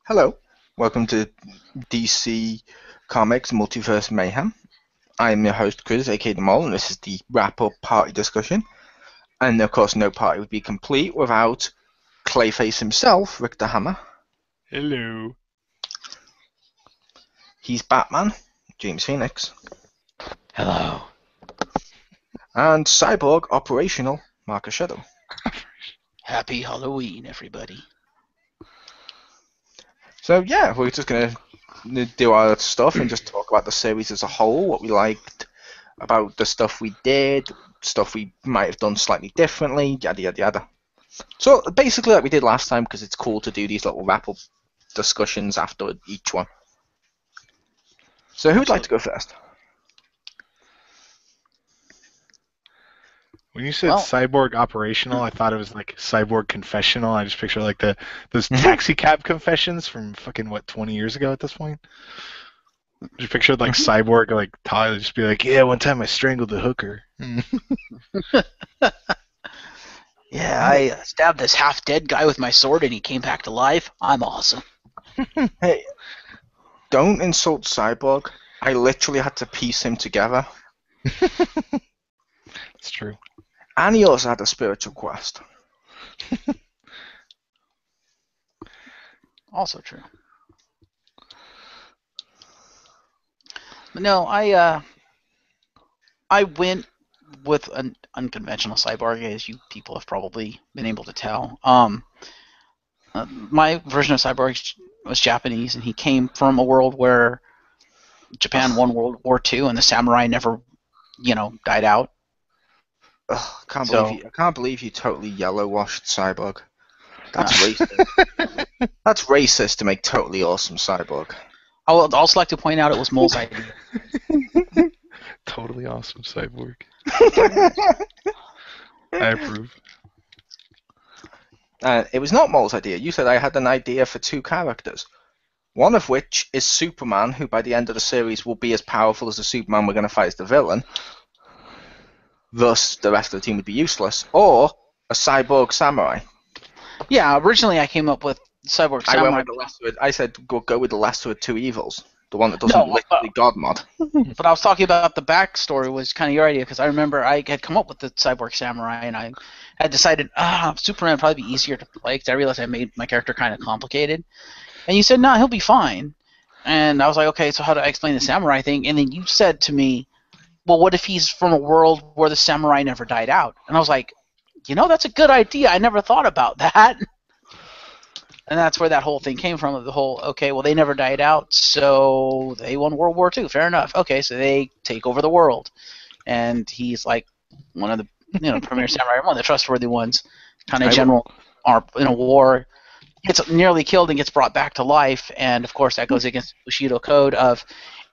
Hello, welcome to DC Comics Multiverse Mayhem. I'm your host, Chriz, aka the Mole, and this is the wrap-up party discussion. And of course, no party would be complete without Clayface himself, Richter Hammer. Hello. He's Batman, James Phoenix. Hello. And Cyborg Operational, Marcus Shadow. Happy Halloween, everybody. So yeah, we're just going to do our stuff and just talk about the series as a whole, what we liked about the stuff we did, stuff we might have done slightly differently, yada yada yada. So basically like we did last time, because it's cool to do these little wrap-up discussions after each one. So who'd like to go first? When you said Cyborg Operational, I thought it was like Cyborg Confessional. I just picture like those taxi cab confessions from fucking 20 years ago at this point. Just pictured like Cyborg like Tyler just be like, yeah, one time I strangled a hooker. Yeah, I stabbed this half-dead guy with my sword and he came back to life. I'm awesome. Hey, don't insult Cyborg. I literally had to piece him together. It's true. And he also had a spiritual quest. Also true. But no, I went with an unconventional cyborg, as you people have probably been able to tell. My version of cyborg was Japanese, and he came from a world where Japan won World War II, and the samurai never, died out. Ugh, I can't believe you totally yellow-washed Cyborg. That's racist. That's racist to make totally awesome Cyborg. I would also like to point out it was Mole's idea. Totally awesome Cyborg. I approve. It was not Mole's idea. You said I had an idea for two characters. One of which is Superman, who by the end of the series will be as powerful as the Superman we're going to fight as the villain. Thus, the rest of the team would be useless. Or a cyborg samurai. Yeah, originally I came up with cyborg samurai. I went with the lesser. I said go with the lesser of two evils. The one that doesn't literally God mod. But I was talking about the backstory was kind of your idea, because I remember I had come up with the cyborg samurai, and I had decided, Superman would probably be easier to play, because I realized I made my character kind of complicated. And you said, no, he'll be fine. And I was like, okay, so how do I explain the samurai thing? And then you said to me, well, what if he's from a world where the samurai never died out? And I was like, that's a good idea. I never thought about that. And that's where that whole thing came from, the whole, okay, well, they never died out, so they won World War II. Fair enough. Okay, so they take over the world. And he's like one of the premier samurai, one of the trustworthy ones, kind of general in a war, gets nearly killed and gets brought back to life. And, of course, that goes against the Bushido code of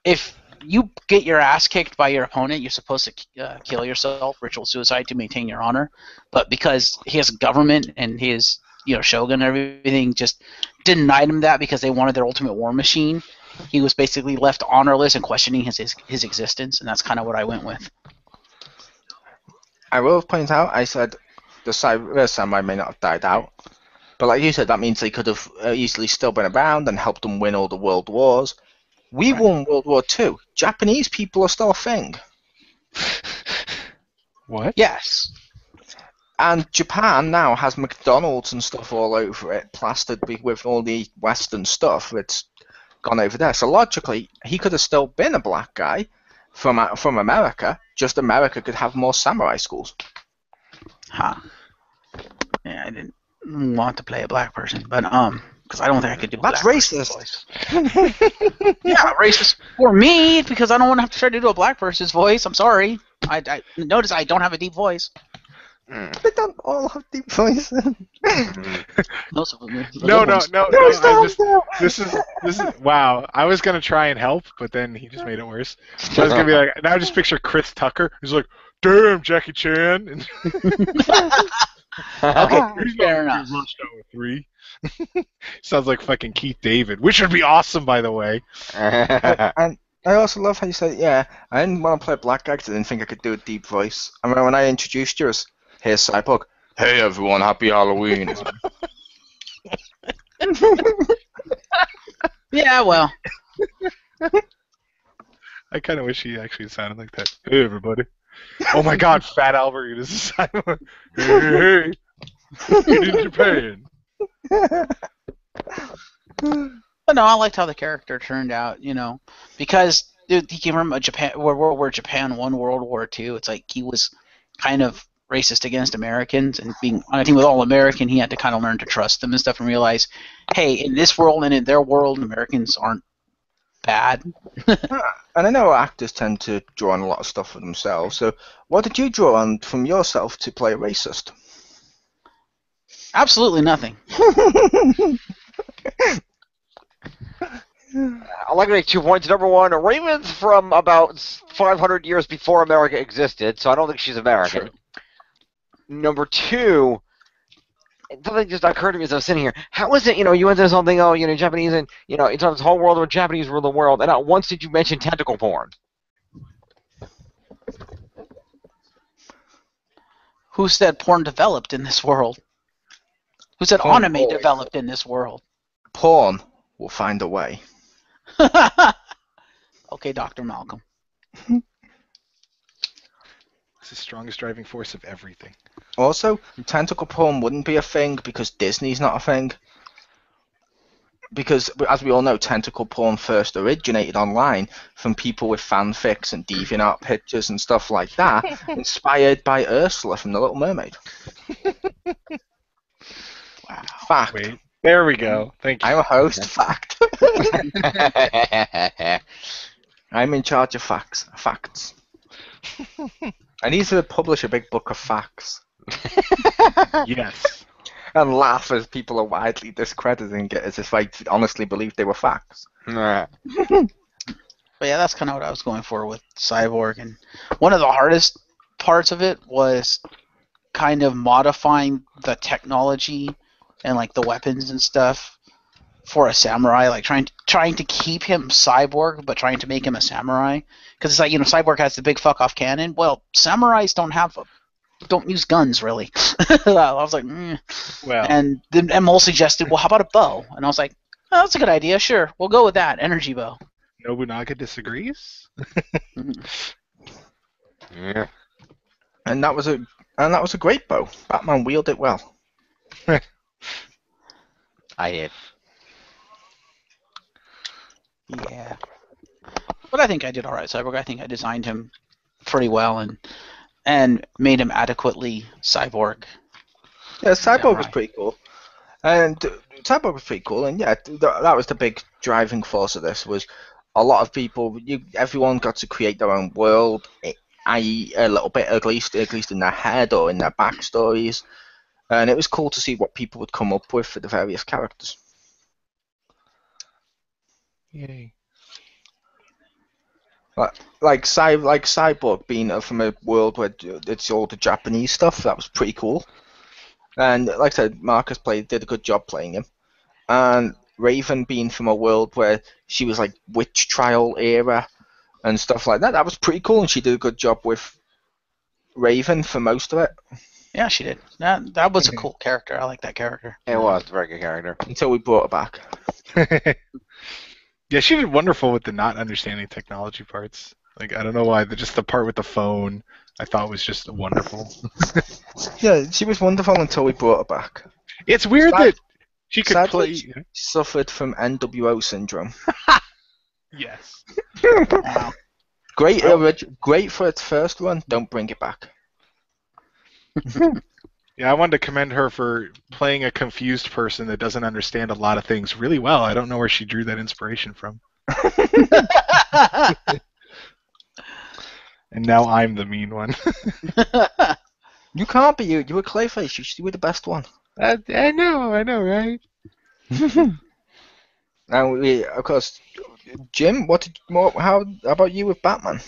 if you get your ass kicked by your opponent, you're supposed to kill yourself, ritual suicide, to maintain your honor. But because his government and his shogun and everything just denied him that because they wanted their ultimate war machine, he was basically left honorless and questioning his existence, and that's kind of what I went with. I will point out, I said the samurai may not have died out, but like you said, that means they could have easily still been around and helped them win all the world wars. We won World War II. Japanese people are still a thing. What? Yes. And Japan now has McDonald's and stuff all over it, plastered with all the Western stuff that's gone over there. So logically, he could have still been a black guy from America, just America could have more samurai schools. Huh. Yeah, I didn't want to play a black person, but because I don't think I could do That's racist. Yeah, racist for me, because I don't want to have to try to do a black person's voice. I'm sorry. I notice I don't have a deep voice. They don't all have deep voices. Most of them. No. This is wow. I was gonna try and help, but then he just made it worse. So I was gonna be like, now just picture Chris Tucker, who's like, "Damn, Jackie Chan." Okay, fair enough. Rush Hour 3. Sounds like fucking Keith David, which would be awesome, by the way. And I also love how you said, yeah, I didn't want to play a black guy because I didn't think I could do a deep voice. I mean, when I introduced you as, here's Cyborg, hey everyone, happy Halloween. Yeah, well. I kind of wish he actually sounded like that. Hey, everybody. Oh my God, Fat Albert is a cyborg. Hey, get in Japan. But no, I liked how the character turned out, because dude, he came from World War Japan won World War II. It's like he was kind of racist against Americans, and being on a team with all American, he had to kind of learn to trust them and stuff, and realize, hey, in this world and in their world, Americans aren't bad. And I know actors tend to draw on a lot of stuff for themselves. So, what did you draw on from yourself to play a racist? Absolutely nothing. I'd like to make 2 points. Number one, Raven's from about 500 years before America existed, so I don't think she's American. True. Number two, something just occurred to me as I was sitting here. How is it, you went through something, Japanese, and, it's on this whole world where Japanese rule the world, and not once did you mention tentacle porn? Who said porn developed in this world? Who said Porn anime always developed in this world? Porn will find a way. Okay, Dr. Malcolm. It's the strongest driving force of everything. Also, tentacle porn wouldn't be a thing because Disney's not a thing. Because, as we all know, tentacle porn first originated online from people with fanfics and DeviantArt pictures and stuff like that, inspired by Ursula from The Little Mermaid. Wow. Fact. Wait, there we go. Thank you. I'm a host. Fact. I'm in charge of facts. Facts. I need to publish a big book of facts. Yes. And laugh as people are widely discrediting it as if I honestly believed they were facts. But yeah, that's kind of what I was going for with Cyborg. And one of the hardest parts of it was kind of modifying the technology and like the weapons and stuff for a samurai, like trying to keep him cyborg but trying to make him a samurai, because it's like, Cyborg has the big fuck off cannon. Well, samurais don't use guns really. I was like, Well, and then Emil suggested, well, how about a bow? And I was like, oh, that's a good idea. Sure, we'll go with that. Energy bow. Nobunaga disagrees. Yeah. And that was a great bow. Batman wielded it well. I did. Yeah. But I think I did all right, Cyborg. I think I designed him pretty well and made him adequately cyborg. Yeah, Cyborg was right? pretty cool. And Cyborg was pretty cool. And yeah, that was the big driving force of this, was a lot of people, everyone got to create their own world, i.e. a little bit, at least in their head or in their backstories. And it was cool to see what people would come up with for the various characters. Yay. Like Cyborg being from a world where it's all the Japanese stuff, that was pretty cool. And like I said, Marcus did a good job playing him. And Raven being from a world where she was like witch trial era and stuff like that, that was pretty cool, and she did a good job with Raven for most of it. Yeah, she did. That was a cool character. I like that character. It was a very good character. Until we brought her back. Yeah, she did wonderful with the not understanding technology parts. Like, I don't know why, just the part with the phone, I thought was just wonderful. Yeah, she was wonderful until we brought her back. It's weird that she could Sadly, play. she suffered from NWO syndrome. Yes. Wow. Great for its first run. Don't bring it back. Yeah, I wanted to commend her for playing a confused person that doesn't understand a lot of things really well. I don't know where she drew that inspiration from. And now I'm the mean one. You can't be you. You were Clayface. You were the best one. I know, right? Now, of course, Jim. How about you with Batman?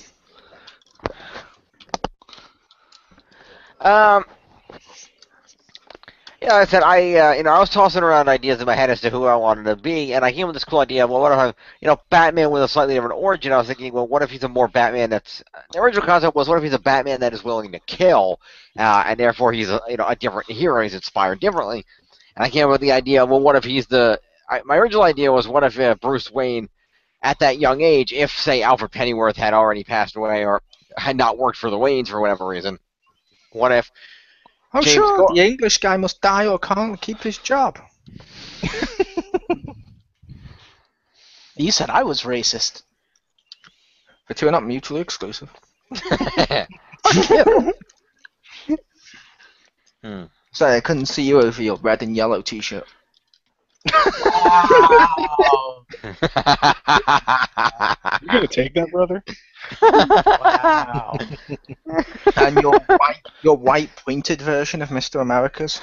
Yeah, like I said, I was tossing around ideas in my head as to who I wanted to be, and I came with this cool idea. Well, what if I'm, Batman with a slightly different origin? I was thinking, well, what if he's a more Batman that's the original concept was, what if he's a Batman that is willing to kill, and therefore he's a different hero, he's inspired differently. And I came up with the idea, well, what if he's the my original idea was, what if Bruce Wayne, at that young age, if say Alfred Pennyworth had already passed away or had not worked for the Waynes for whatever reason, what if Oh, James sure, Gordon- the English guy must die or can't keep his job. You said I was racist. The two are not mutually exclusive. Sorry, I couldn't see you over your red and yellow t-shirt. Wow. You gonna take that, brother? Wow. And your white pointed version of Mr. America's.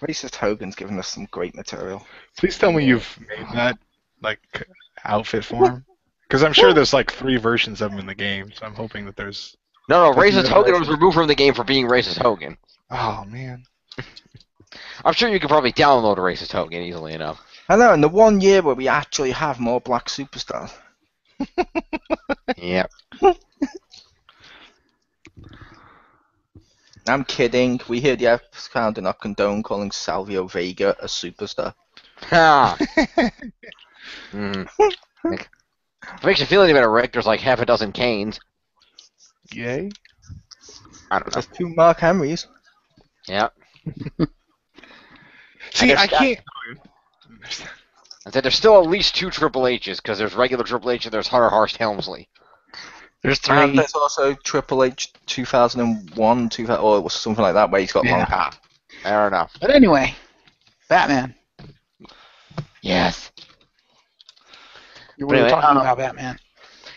Racist Hogan's given us some great material. Please tell me you've made that like outfit for him, because I'm sure there's like 3 versions of him in the game. So I'm hoping that there's. No, Doesn't Racist matter. Hogan was removed from the game for being Racist Hogan. Oh man. I'm sure you could probably download a Racist Hogan easily enough. I know, in the 1 year where we actually have more black superstars. Yep. I'm kidding. We hear the episode and not condone calling Salvio Vega a superstar. Ha. If it makes you feel any better, Rick, there's like half a dozen Kanes. Yay. I don't know. There's 2 Mark Henrys. Yeah. See, I can't. I said there's still at least 2 Triple H's, because there's regular Triple H and there's Hunter Hearst Helmsley. There's And 3. there's also Triple H 2001, 2000, or it was something like that, where he's got long Yeah. hair. I don't know. But anyway, Batman. Yes. You But were anyway, talking about Batman.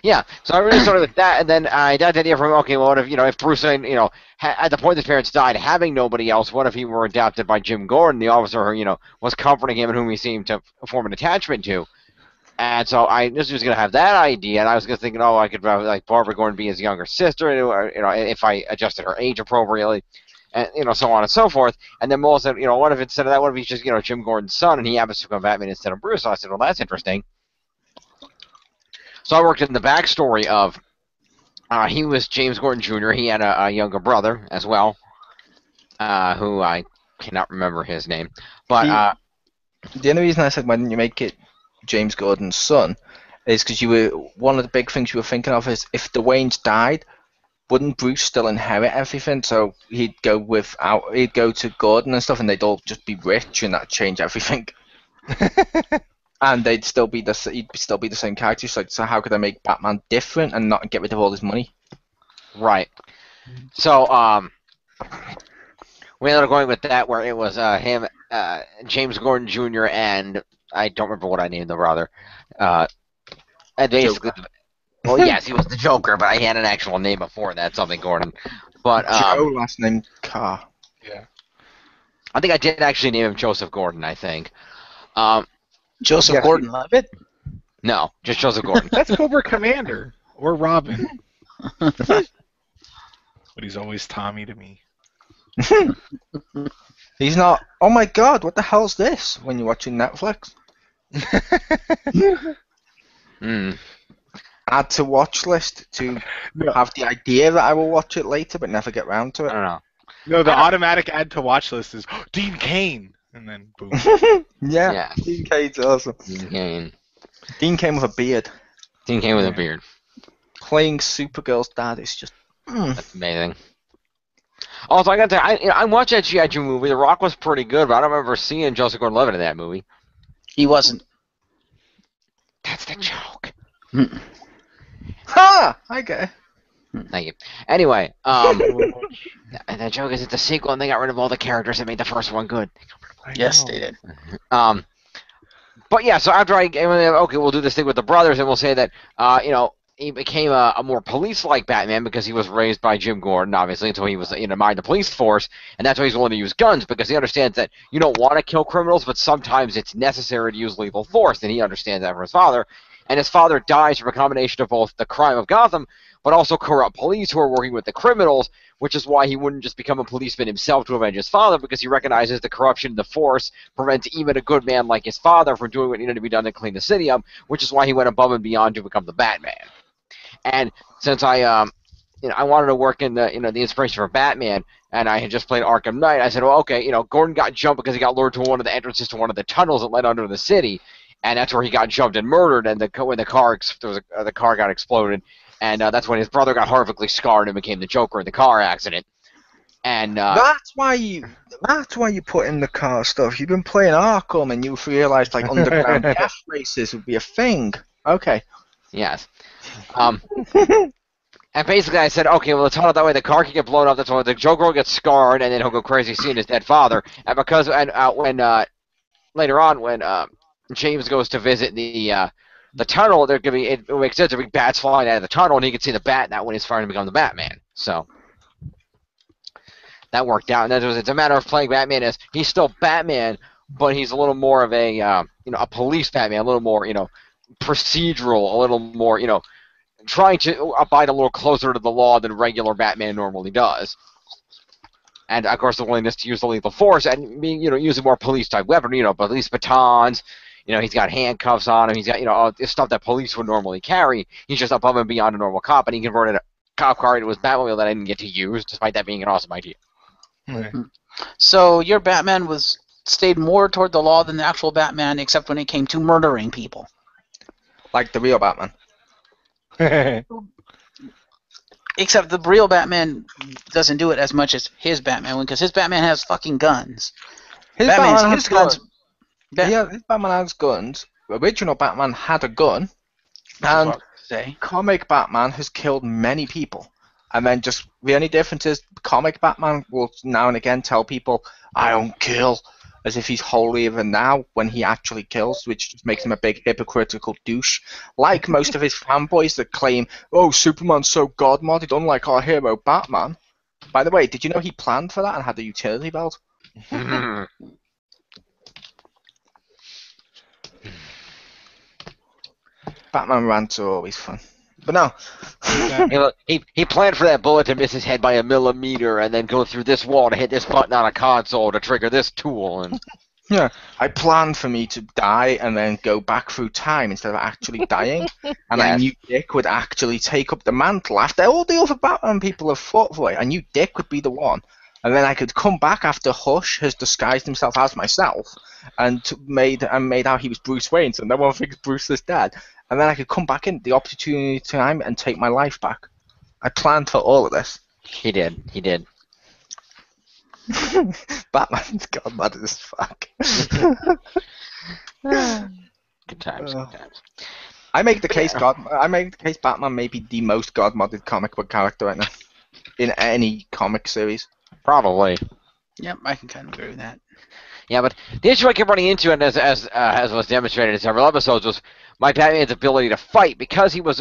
Yeah, so I really started with that, and then I got the idea from, okay, well, what if, if Bruce Wayne, at the point his parents died, having nobody else, what if he were adopted by Jim Gordon, the officer who, was comforting him and whom he seemed to form an attachment to? And so I just was going to have that idea, and I was thinking, I could have, like, Barbara Gordon be his younger sister, if I adjusted her age appropriately, and, so on and so forth. And then Mo said, what if instead of that, what if he's just, Jim Gordon's son, and he happens to become Batman instead of Bruce? So I said, well, that's interesting. So I worked in the backstory of, he was James Gordon Jr., he had a younger brother as well, who I cannot remember his name, but... The only reason I said, why didn't you make it James Gordon's son, is because one of the big things you were thinking of is, if the Waynes died, wouldn't Bruce still inherit everything? So he'd go to Gordon and stuff, and they'd all just be rich, and that'd change everything. And they'd still be he'd still be the same character. So how could I make Batman different and not get rid of all his money? Right. So we ended up going with that, where it was him, James Gordon Jr., and I don't remember what I named the brother. And basically, well, yes, he was the Joker, but I had an actual name before that, something Gordon. But Joe, last name Carr. Yeah. I think I did actually name him Joseph Gordon, I think. Joseph Yes, Gordon-Levitt? No, just Joseph Gordon. That's Cobra Commander or Robin. But he's always Tommy to me. He's not. Oh my God! What the hell's this? When you're watching Netflix, add to watch list to have the idea that I will watch it later, but never get round to I it. don't know. No, the automatic add to watch list is Dean Cain, and then boom. Yeah, Yeah. Dean Cain's awesome. Dean Cain. Dean Cain with a beard, Dean Cain with a beard. playing Supergirl's dad is just. That's amazing. Also, I got to I watched that G.I. Joe movie. The Rock was pretty good, but I don't remember seeing Joseph Gordon-Levitt in that movie. He wasn't. That's the joke. Ha! I get it. Thank you. Anyway, and the joke is it's a sequel, and they got rid of all the characters that made the first one good. Yes, they did. But yeah, so after okay, we'll do this thing with the brothers, and we'll say that he became a more police-like Batman because he was raised by Jim Gordon, obviously, until he was mind the police force, and that's why he's willing to use guns, because he understands that you don't want to kill criminals, but sometimes it's necessary to use lethal force, and he understands that from his father. And his father dies from a combination of both the crime of Gotham, but also corrupt police who are working with the criminals, which is why he wouldn't just become a policeman himself to avenge his father, because he recognizes the corruption in the force prevents even a good man like his father from doing what needed to be done to clean the city up, which is why he went above and beyond to become the Batman. And since I I wanted to work in the the inspiration for Batman, and I had just played Arkham Knight. I said, well, okay, Gordon got jumped because he got lured to one of the entrances to one of the tunnels that led under the city, and that's where he got jumped and murdered. And when the car got exploded, and that's when his brother got horrifically scarred and became the Joker in the car accident. And That's why you put in the car stuff. You've been playing Arkham, and you've realised like underground death races would be a thing. Okay. yes. And basically, I said, okay, well, let's hunt it that way. The car can get blown up. That's why the Joker will get scarred, and then he'll go crazy seeing his dead father. And because when later on when James goes to visit the tunnel, it makes sense. There'll be bats flying out of the tunnel, and he can see the bat. And that when he's starting to become the Batman. So that worked out. And it's a matter of playing Batman as he's still Batman, but he's a little more of a a police Batman, a little more procedural, a little more trying to abide a little closer to the law than regular Batman normally does. And, of course, the willingness to use the lethal force and being, using more police-type weapon, police batons, he's got handcuffs on him, he's got, all this stuff that police would normally carry. He's just above and beyond a normal cop, and he converted a cop car into his Batmobile that I didn't get to use, despite that being an awesome idea. Okay. So your Batman stayed more toward the law than the actual Batman, except when it came to murdering people. Like the real Batman. Except the real Batman doesn't do it as much as his Batman, because his Batman has fucking guns. His Batman has guns. His Batman has guns. The original Batman had a gun, and comic Batman has killed many people. And then just the only difference is comic Batman will now and again tell people, "I don't kill," as if he's holier than thou when he actually kills, which just makes him a big hypocritical douche. Like most of his fanboys that claim, "Oh, Superman's so god-modded, unlike our hero Batman." By the way, did you know he planned for that and had a utility belt? Batman rants are always fun. But no. He planned for that bullet to miss his head by a millimeter and then go through this wall to hit this button on a console to trigger this tool. And yeah, I planned for me to die and then go back through time instead of actually dying. And I knew Dick would actually take up the mantle after all the other Batman people have fought for it. I knew Dick would be the one. And then I could come back after Hush has disguised himself as myself and made out he was Bruce Wayne, so no one thinks Bruce is dead. And then I could come back in the opportunity time and take my life back. I planned for all of this. He did. Batman's god-mad as fuck. Good times. I make the case Batman may be the most god-modded comic book character right now in any comic series. Probably. Yep, I can kind of agree with that. Yeah, but the issue I kept running into, and as was demonstrated in several episodes, was my Batman's ability to fight because he was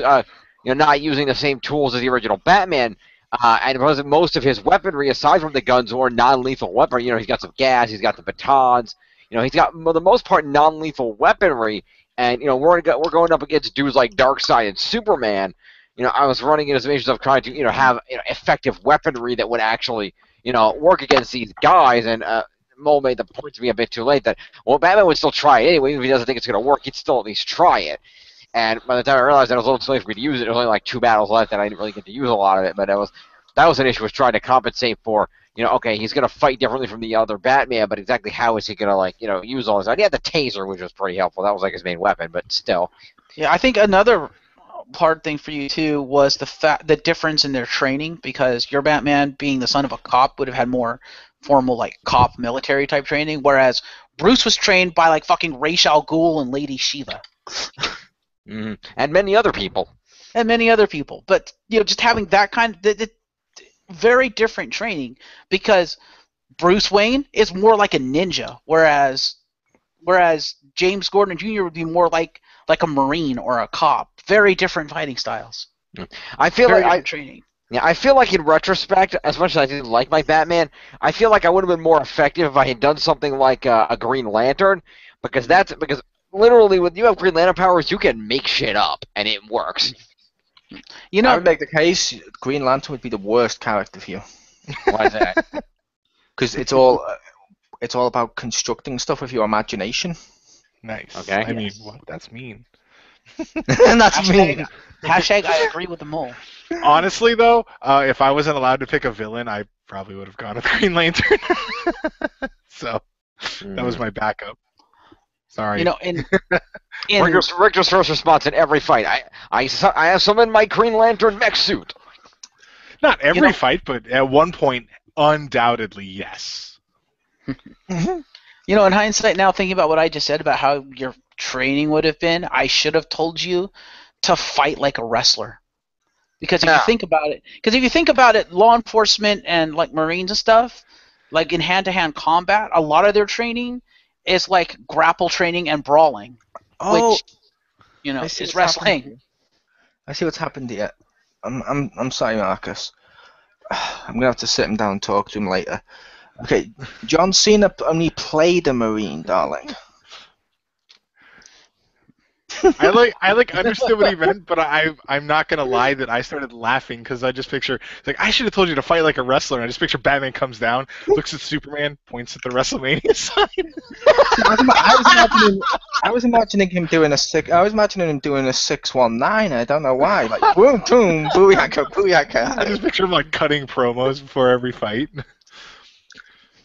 not using the same tools as the original Batman, and because most of his weaponry, aside from the guns, were non-lethal weapon. He's got some gas, he's got the batons. He's got for the most part non-lethal weaponry, and we're going up against dudes like Darkseid and Superman. I was running into some issues of trying to have effective weaponry that would actually work against these guys, and Mole made the point to me a bit too late that, well, Batman would still try it anyway. Even if he doesn't think it's going to work, he'd still at least try it. And by the time I realized that it was a little too late for me to use it, there was only like 2 battles left, and I didn't really get to use a lot of it. But that was an issue, was trying to compensate for, okay, he's going to fight differently from the other Batman, but exactly how is he going to, use all this? And he had the taser, which was pretty helpful. That was like his main weapon, but still. Yeah, I think another hard thing for you too was the difference in their training, because your Batman, being the son of a cop, would have had more formal like cop military type training, whereas Bruce was trained by like fucking Ra's al Ghul and Lady Shiva. And many other people. But just having that kind of very different training, because Bruce Wayne is more like a ninja, whereas James Gordon Jr. would be more like a Marine or a cop. Very different fighting styles. I feel very like different training. Yeah, I feel like in retrospect, as much as I didn't like my Batman, I feel like I would have been more effective if I had done something like a Green Lantern, because literally when you have Green Lantern powers, you can make shit up and it works. I would make the case Green Lantern would be the worst character for you. Why is that? Because it's all about constructing stuff with your imagination. Nice. Okay. I mean, what? That's mean. And that's me. Hashtag I agree with the mole. Honestly, though, if I wasn't allowed to pick a villain, I probably would have gone with Green Lantern. So that was my backup. Sorry. You know, in Richter's first response in every fight. I have summoned my Green Lantern mech suit. Not every fight, but at one point, undoubtedly, yes. You know, in hindsight now, thinking about what I just said about how your training would have been, I should have told you to fight like a wrestler. Because if you think about it, law enforcement and like Marines and stuff, like in hand-to-hand combat, a lot of their training is like grapple training and brawling, which is wrestling. I see what's happened here. I'm sorry, Marcus. I'm gonna have to sit him down and talk to him later. Okay, John Cena only played a Marine, darling. I understood what he meant, but I'm not gonna lie that I started laughing because I just picture like I should have told you to fight like a wrestler. And I just picture Batman comes down, looks at Superman, points at the WrestleMania sign. I was imagining him doing a 619. I don't know why. Like boom, boom, booyaka, booyaka. I just picture him like cutting promos before every fight.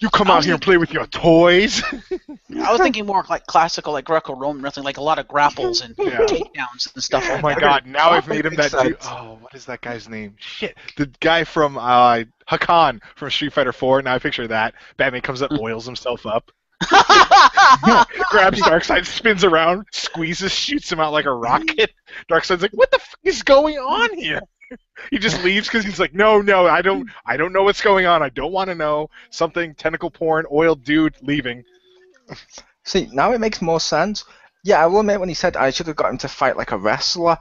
You come out here and play with your toys. I was thinking more like classical, like Greco-Roman wrestling, like a lot of grapples and takedowns and stuff like that. Oh my God! Now I've made him that dude. Oh, what is that guy's name? Shit, the guy from Hakan from Street Fighter 4. Now I picture that. Batman comes up, oils himself up, grabs Darkseid, spins around, squeezes, shoots him out like a rocket. Darkseid's like, "What the fuck is going on here?" He just leaves because he's like, no, I don't know what's going on. I don't want to know. Something, tentacle porn, oiled dude, leaving. See, now it makes more sense. Yeah, I will admit when he said I should have got him to fight like a wrestler,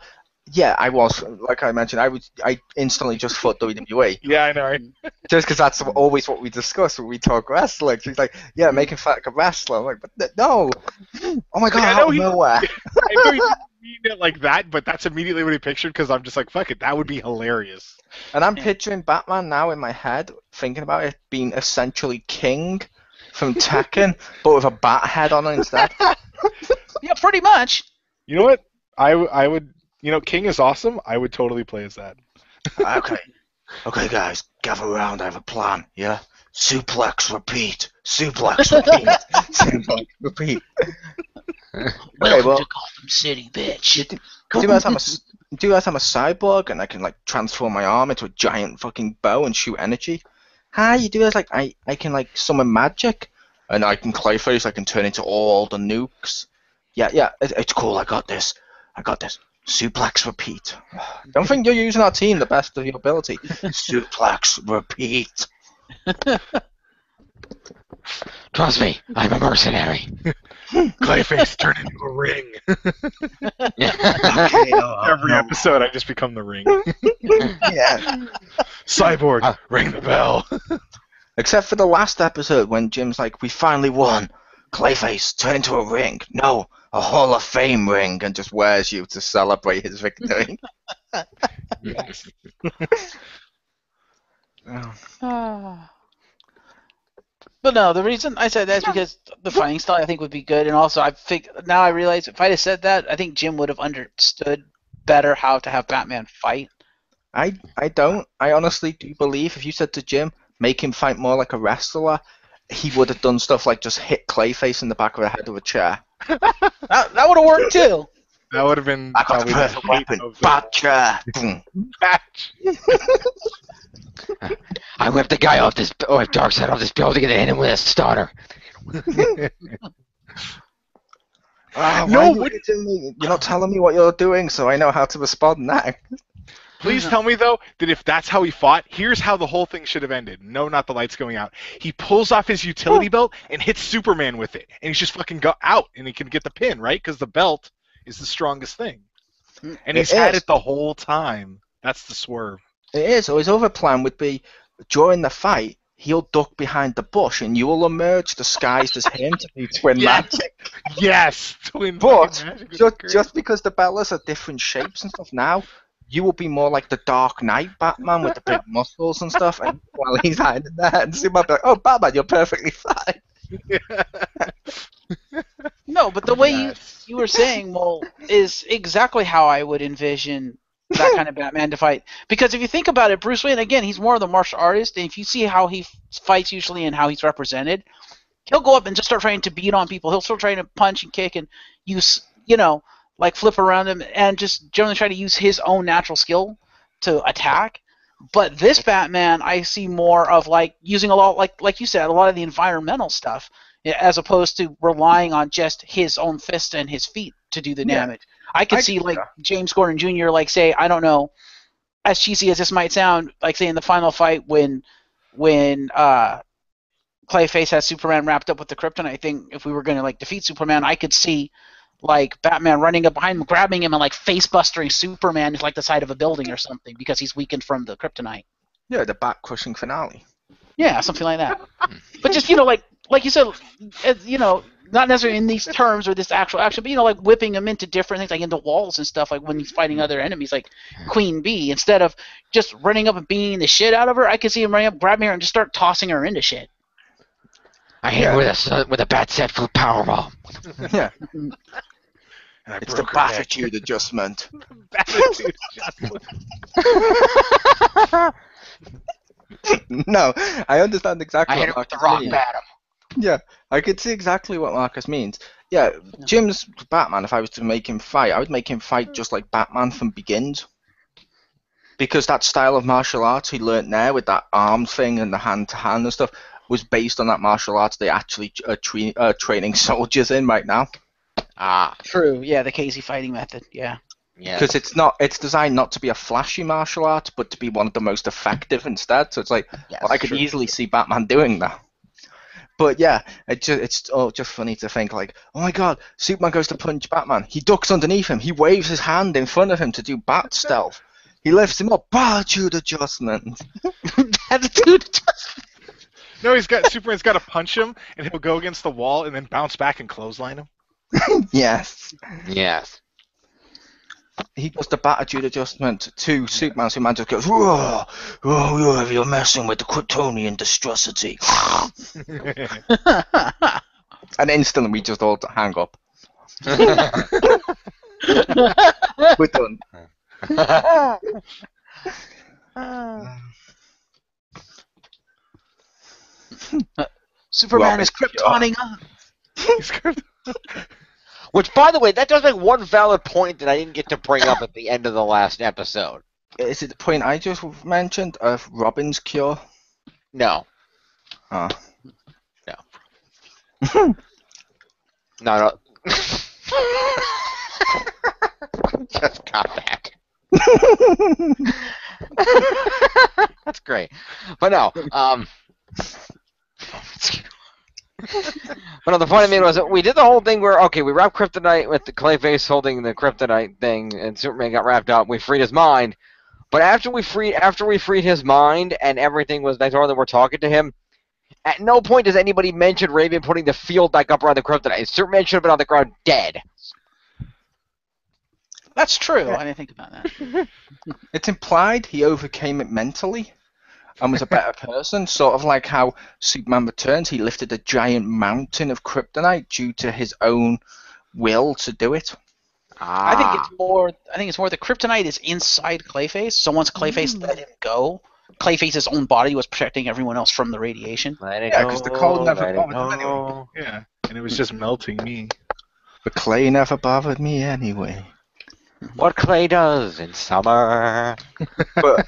yeah, I was. Like I mentioned, I instantly just thought WWE. Yeah, I know, right? Just because that's always what we discuss when we talk wrestling. She's like, yeah, make him fight like a wrestler. I'm like, but no. Oh my God, out of nowhere. I know he didn't mean it like that, but that's immediately what he pictured because I'm just like, fuck it, that would be hilarious. And I'm picturing Batman now in my head, thinking about it being essentially King from Tekken, but with a bat head on it instead. Yeah, pretty much. You know what? I would. You know, King is awesome. I would totally play as that. Okay, guys, gather around. I have a plan. Yeah, suplex, repeat. Suplex, repeat. Suplex, repeat. Welcome to Gotham City, bitch. Do you guys have a cyborg and I can like transform my arm into a giant fucking bow and shoot energy? Hi, you do this like I can like summon magic and I can Clayface. I can turn into all the nukes. Yeah, it's cool. I got this. Suplex, repeat. Don't think you're using our team the best of your ability. Suplex, repeat. Trust me, I'm a mercenary. Clayface turn into a ring. Every episode, I just become the ring. Yeah. Cyborg, ring the bell. Except for the last episode when Jim's like, we finally won. Clayface, turn into a ring. No, a Hall of Fame ring, and just wears you to celebrate his victory. Yes. But no, the reason I said that is because the fighting style I think would be good, and also now I realize if I'd have said that, I think Jim would have understood better how to have Batman fight. I don't. I honestly do believe if you said to Jim, make him fight more like a wrestler, he would have done stuff like just hit Clayface in the back of the head of a chair. That would have worked too. That would have been. I got the perfect weapon. Bad chair. Batch. I whipped the guy off this, Darkseid off this building and hit him with a starter. No, you're not telling me what you're doing, so I know how to respond now. Please tell me, though, that if that's how he fought, here's how the whole thing should have ended. No, not the lights going out. He pulls off his utility belt and hits Superman with it. And he's just fucking out, and he can get the pin, right? Because the belt is the strongest thing. And he's had it the whole time. That's the swerve. It is. So his other plan would be, during the fight, he'll duck behind the bush, and you will emerge disguised as him to be Twin Magic. Yes! Twin Magic. But just because the Bellas are different shapes and stuff now, you will be more like the Dark Knight Batman with the big muscles and stuff, and while he's hiding there, and Superman be like, "Oh, Batman, you're perfectly fine." No, but the way you were saying, Mole, is exactly how I would envision that kind of Batman to fight. Because if you think about it, Bruce Wayne, again, he's more of the martial artist, and if you see how he fights usually and how he's represented, he'll go up and just start trying to beat on people. He'll start trying to punch and kick and use, like flip around him and just generally try to use his own natural skill to attack. But this Batman, I see more of like using a lot, like you said, a lot of the environmental stuff, as opposed to relying on just his own fist and his feet to do the damage. I could see like James Gordon Jr. like say, I don't know, as cheesy as this might sound, like say in the final fight when Clayface has Superman wrapped up with the kryptonite thing. If we were going to like defeat Superman, I could see like Batman running up behind him, grabbing him, and like face-bustering Superman to like the side of a building or something because he's weakened from the kryptonite. Yeah, the bat-crushing finale. Yeah, something like that. But just like you said, not necessarily in these terms or this actual action, but like whipping him into different things, like into walls and stuff, like when he's fighting other enemies, like Queen Bee. Instead of just running up and beating the shit out of her, I could see him running up, grabbing her, and just start tossing her into shit. I hit her with a bat set for Powerball. Yeah. And It's the Battitude adjustment. Battitude adjustment. No, I understand exactly I hit what her with Marcus the rock means. bottom. Yeah, I could see exactly what Marcus means. Yeah, Jim's Batman, if I was to make him fight, I would make him fight just like Batman from Begins. Because that style of martial arts he learnt there with that arm thing and the hand-to-hand and stuff was based on that martial arts they actually are training soldiers in right now. Ah, True. Yeah, the Casey fighting method. Yeah. yeah. Because it's designed not to be a flashy martial art, but to be one of the most effective instead. So it's like, Yes, I could easily see Batman doing that. But yeah, it's just funny to think like, oh my god, Superman goes to punch Batman. He ducks underneath him. He waves his hand in front of him to do bat stealth. He lifts him up. Battitude adjustment. Attitude adjustment. No, Superman's got to punch him, and he'll go against the wall and then bounce back and clothesline him. Yes. Yes. He does the Battitude adjustment to Superman. Superman just goes, whoa, whoa, you're messing with the Kryptonian distrosity. And instantly we just all hang up. We're done. Superman is kryptoning up. Which, by the way, that does make one valid point that I didn't get to bring up at the end of the last episode. Is it the point I just mentioned of Robin's cure? No. Oh. No. No. Just got that. That's great. But no, but no, the point I made was that we did the whole thing where, okay, we wrapped Kryptonite with the Clayface holding the Kryptonite thing, and Superman got wrapped up. We freed his mind, but after we freed his mind and everything was nice, and we're talking to him. At no point does anybody mention Raven putting the field back up around the Kryptonite. Superman should have been on the ground dead. That's true. I didn't think about that. It's implied he overcame it mentally and was a better person, sort of like how Superman Returns, he lifted a giant mountain of kryptonite due to his own will to do it. I think it's more the kryptonite is inside Clayface, so once Clayface let him go, Clayface's own body was protecting everyone else from the radiation. Yeah, because the cold never bothered him anyway. Yeah, and it was just melting me. The clay never bothered me anyway. What clay does in summer. But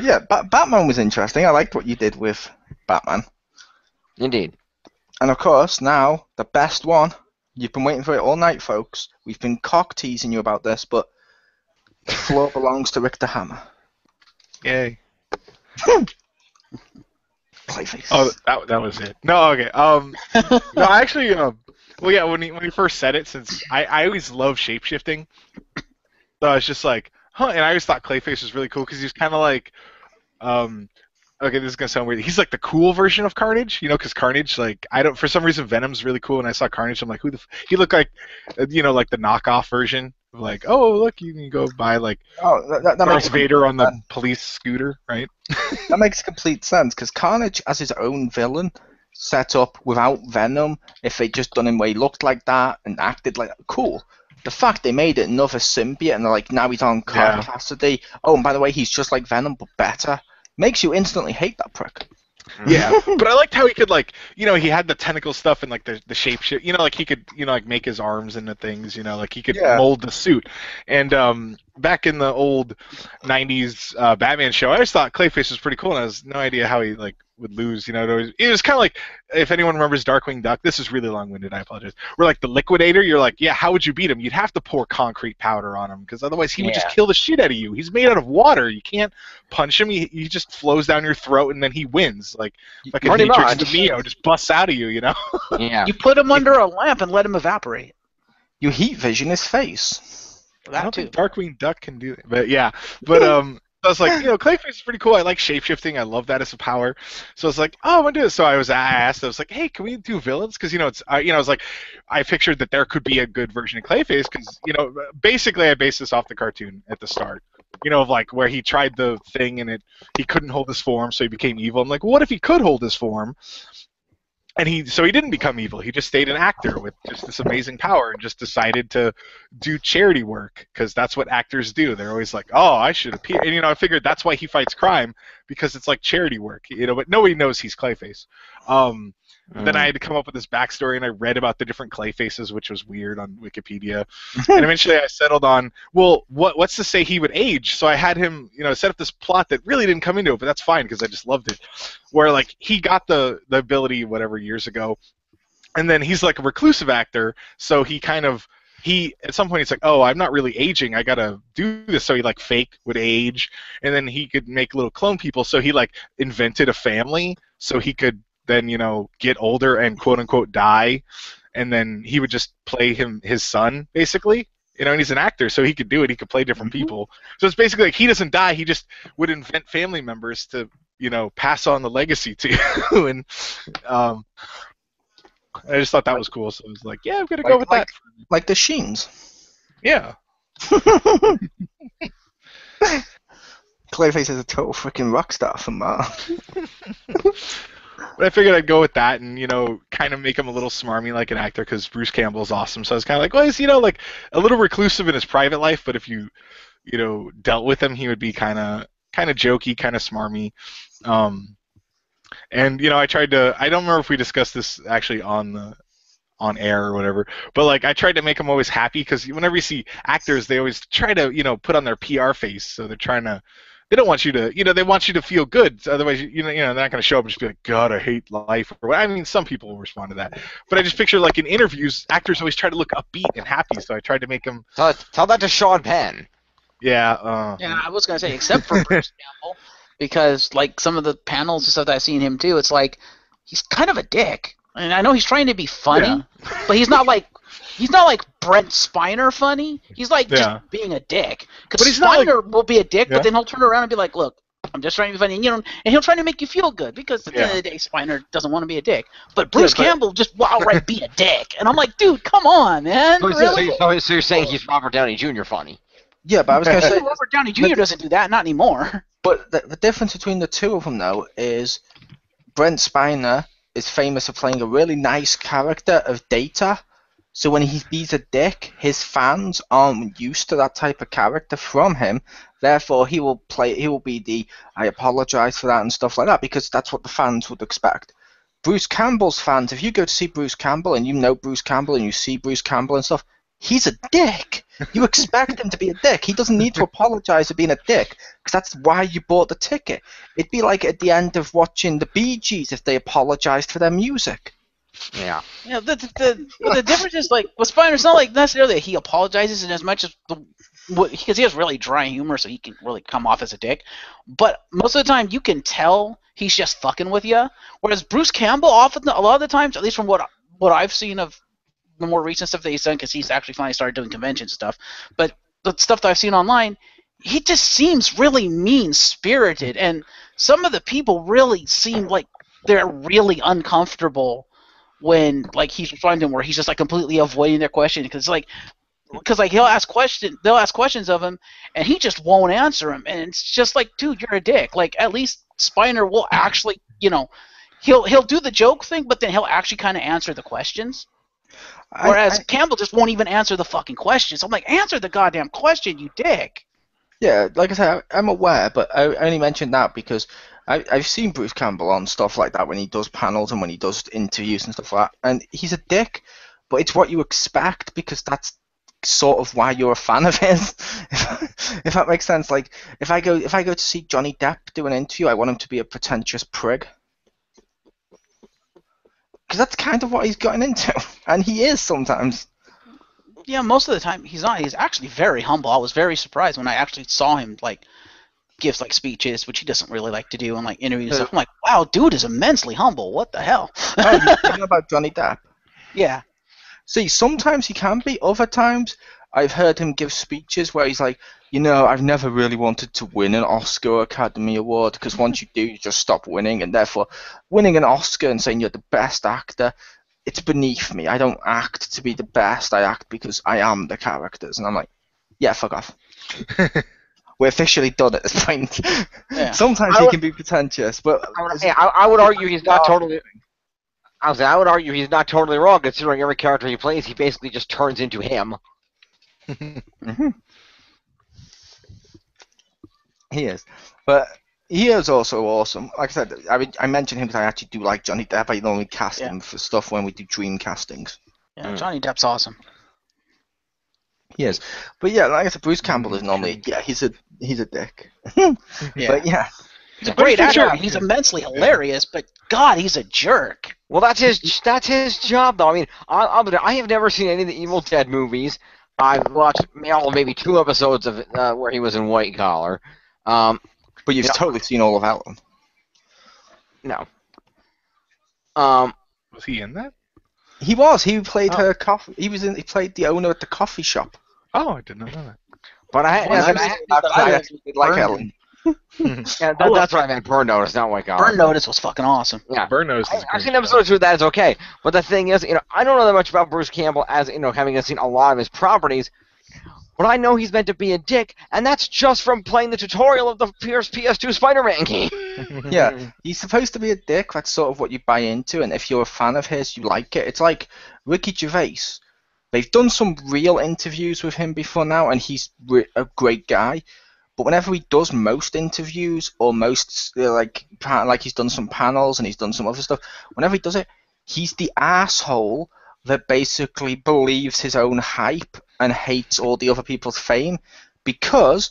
yeah, Batman was interesting. I liked what you did with Batman. Indeed. And of course, now, the best one. You've been waiting for it all night, folks. We've been cock-teasing you about this, but the floor belongs to Richter Hammer. Yay. Clayface. Oh, that was it. No, okay. No, actually, well, yeah, when he first said it, since I always love shapeshifting, so I was just like, huh, and I always thought Clayface was really cool because he was kind of like, okay, this is gonna sound weird. He's like the cool version of Carnage, because Carnage, like, for some reason Venom's really cool, and I saw Carnage, I'm like, he looked like, like the knockoff version of like, oh, look, you can go buy like that Darth makes Vader on the police scooter, right? That makes complete sense because Carnage, as his own villain, set up without Venom, if they just done him where he looked like that and acted like that, cool. The fact they made it another symbiote and they're like, now he's on Cassidy. Oh, and by the way, he's just like Venom but better. Makes you instantly hate that prick. Yeah, but I liked how he could, like, you know, he had the tentacle stuff and like the shape shit, you know, like he could, you know, like make his arms into things, you know, like he could mold the suit. And back in the old 90s Batman show, I just thought Clayface was pretty cool, and I was no idea how he like would lose, you know. It was kind of like, if anyone remembers Darkwing Duck, this is really long-winded, I apologize. Where like the Liquidator, you're like, yeah, how would you beat him? You'd have to pour concrete powder on him, because otherwise he would just kill the shit out of you. He's made out of water. You can't punch him. He just flows down your throat, and then he wins. Like Matrix the Neo just busts out of you, you know? Yeah. You put him under a lamp and let him evaporate. You heat vision his face. I don't think Darkwing Duck can do that, but yeah. But I was like, you know, Clayface is pretty cool. I like shapeshifting. I love that as a power. So I was like, oh, I'm gonna do it. So I asked, I was like, hey, can we do villains? Because you know, I was like, I pictured that there could be a good version of Clayface, because you know, basically I based this off the cartoon at the start. You know, of like where he tried the thing and he couldn't hold his form, so he became evil. I'm like, well, what if he could hold his form? And he didn't become evil. He just stayed an actor with just this amazing power and just decided to do charity work, because that's what actors do. They're always like, oh, I should appear. And, you know, I figured that's why he fights crime, because it's like charity work, you know, but nobody knows he's Clayface. Then I had to come up with this backstory, and I read about the different Clayfaces, which was weird on Wikipedia. And eventually I settled on, well, what's to say he would age? So I had him, you know, set up this plot that really didn't come into it, but that's fine because I just loved it. Where, like, he got the ability, whatever, years ago, and then he's like a reclusive actor, so he at some point he's like, oh, I'm not really aging, I gotta do this. So he like fake would age, and then he could make little clone people, so he like invented a family so he could then, you know, get older and quote unquote die, and then he would just play his son, basically. You know, and he's an actor, so he could do it. He could play different people. So it's basically like he doesn't die, he just would invent family members to, you know, pass on the legacy to you. And I just thought that was cool, so I was like, yeah, I'm gonna go with that. Like the Sheens. Yeah. Clayface is a total freaking rock star from that. But I figured I'd go with that and, you know, kind of make him a little smarmy like an actor, because Bruce Campbell's awesome. So I was kind of like, well, he's, you know, like a little reclusive in his private life, but if you know, dealt with him, he would be kind of jokey, kind of smarmy. And, you know, I don't remember if we discussed this actually on air or whatever, but like I tried to make him always happy, because whenever you see actors, they always try to, you know, put on their PR face, so they're trying to. They don't want you to, you know, they want you to feel good. So otherwise, you know, they're not going to show up and just be like, God, I hate life. Or I mean, some people will respond to that. But I just picture, like, in interviews, actors always try to look upbeat and happy. So I tried to make them. Tell that to Sean Penn. Yeah. Yeah, I was going to say, except for Bruce Campbell, because, like, some of the panels and stuff that I've seen him do, it's like, he's kind of a dick. And I know he's trying to be funny, but he's not like Brent Spiner funny. He's like just being a dick. Because Spiner will be a dick, but then he'll turn around and be like, "Look, I'm just trying to be funny," and, you know, and he'll try to make you feel good, because at the end of the day, Spiner doesn't want to be a dick. But Bruce Campbell just outright be a dick, and I'm like, dude, come on, man. Really? So you're saying he's Robert Downey Jr. funny? Yeah, but I was going to say Robert Downey Jr. doesn't do that, not anymore. But the difference between the two of them, though, is Brent Spiner is famous for playing a really nice character of Data. So when he's a dick, his fans aren't used to that type of character from him. Therefore, he will be the I apologize for that and stuff like that, because that's what the fans would expect. Bruce Campbell's fans, if you go to see Bruce Campbell and you know Bruce Campbell and you see Bruce Campbell and stuff, he's a dick. You expect him to be a dick. He doesn't need to apologize for being a dick, because that's why you bought the ticket. It'd be like at the end of watching the Bee Gees if they apologized for their music. Yeah. Yeah. The difference is, like, with Spiner, it's not like necessarily that he apologizes in as much as because he has really dry humor, so he can really come off as a dick. But most of the time, you can tell he's just fucking with you. Whereas Bruce Campbell, a lot of the times, at least from what I've seen of the more recent stuff that he's done, because he's actually finally started doing convention stuff. But the stuff that I've seen online, he just seems really mean-spirited, and some of the people really seem like they're really uncomfortable when, like, he's responding to them, where he's just like completely avoiding their question, because they'll ask questions of him, and he just won't answer them, and it's just like, dude, you're a dick. Like, at least Spiner will actually, you know, he'll do the joke thing, but then he'll actually kind of answer the questions. Whereas Campbell just won't even answer the fucking questions. I'm like, answer the goddamn question, you dick. Yeah, like I said, I'm aware, but I only mentioned that because I've seen Bruce Campbell on stuff like that when he does panels and when he does interviews and stuff like that, and he's a dick, but it's what you expect because that's sort of why you're a fan of his, if that makes sense. Like, if I go to see Johnny Depp do an interview, I want him to be a pretentious prig. Because that's kind of what he's gotten into, and he is sometimes. Yeah, most of the time he's not. He's actually very humble. I was very surprised when I actually saw him give speeches, which he doesn't really like to do, and interviews and stuff. I'm like, wow, dude is immensely humble. What the hell? Oh, you know about Johnny Depp? Yeah. See, sometimes he can be. Other times, I've heard him give speeches where he's like, I've never really wanted to win an Oscar or Academy Award because once you do, you just stop winning, and therefore, winning an Oscar and saying you're the best actor, it's beneath me. I don't act to be the best. I act because I am the characters, and I'm like, yeah, fuck off. We're officially done at this point. Yeah. Sometimes he can be pretentious, but I would argue he's not totally. I would argue he's not totally wrong, considering every character he plays, he basically just turns into him. Mm-hmm. He is, but he is also awesome. Like I said, I mentioned him because I actually do like Johnny Depp. I normally cast him for stuff when we do dream castings. Yeah, Johnny Depp's awesome. He is, but yeah, like I said, Bruce Campbell is normally he's a dick. Yeah. But yeah. He's a great actor. He's immensely hilarious, but God, he's a jerk. Well, that's his job, though. I mean, I have never seen any of the Evil Dead movies. I've watched maybe 2 episodes of it, where he was in White Collar. But you've totally seen all of Outland. No. Was he in that? He was. He played her coffee. He played the owner at the coffee shop. Oh, I didn't know that. But I actually did like Ellen. Yeah, that's what I meant. Burn Notice, not White Collar. Burn Notice was fucking awesome. Yeah, Burn Notice. I've seen episodes where that is okay, but the thing is, I don't know that much about Bruce Campbell as having seen a lot of his properties. But I know he's meant to be a dick, and that's just from playing the tutorial of the PS2 Spider-Man game. Yeah, he's supposed to be a dick. That's sort of what you buy into, and if you're a fan of his, you like it. It's like Ricky Gervais. They've done some real interviews with him before now, and he's a great guy. But whenever he does most interviews or most like he's done some panels and he's done some other stuff, whenever he does it, he's the asshole that basically believes his own hype and hates all the other people's fame because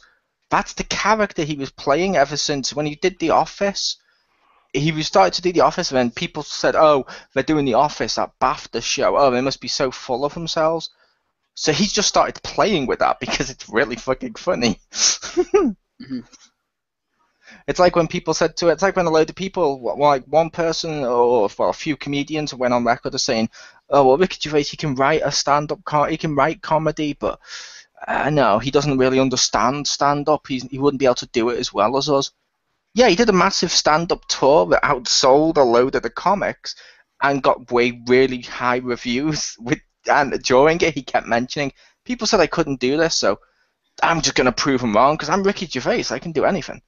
that's the character he was playing ever since when he did The Office. He was started to do The Office and then people said, oh, they're doing The Office, that BAFTA show. Oh, they must be so full of themselves. So he's just started playing with that because it's really fucking funny. Mm-hmm. It's like when people said to it, it's like when a load of people, like one person or a few comedians went on record as saying, oh, well, Ricky Gervais, he can write he can write comedy, but no, he doesn't really understand stand-up. He wouldn't be able to do it as well as us. Yeah, he did a massive stand-up tour that outsold a load of the comics and got really high reviews and during it, he kept mentioning, people said I couldn't do this, so I'm just going to prove them wrong because I'm Ricky Gervais. I can do anything.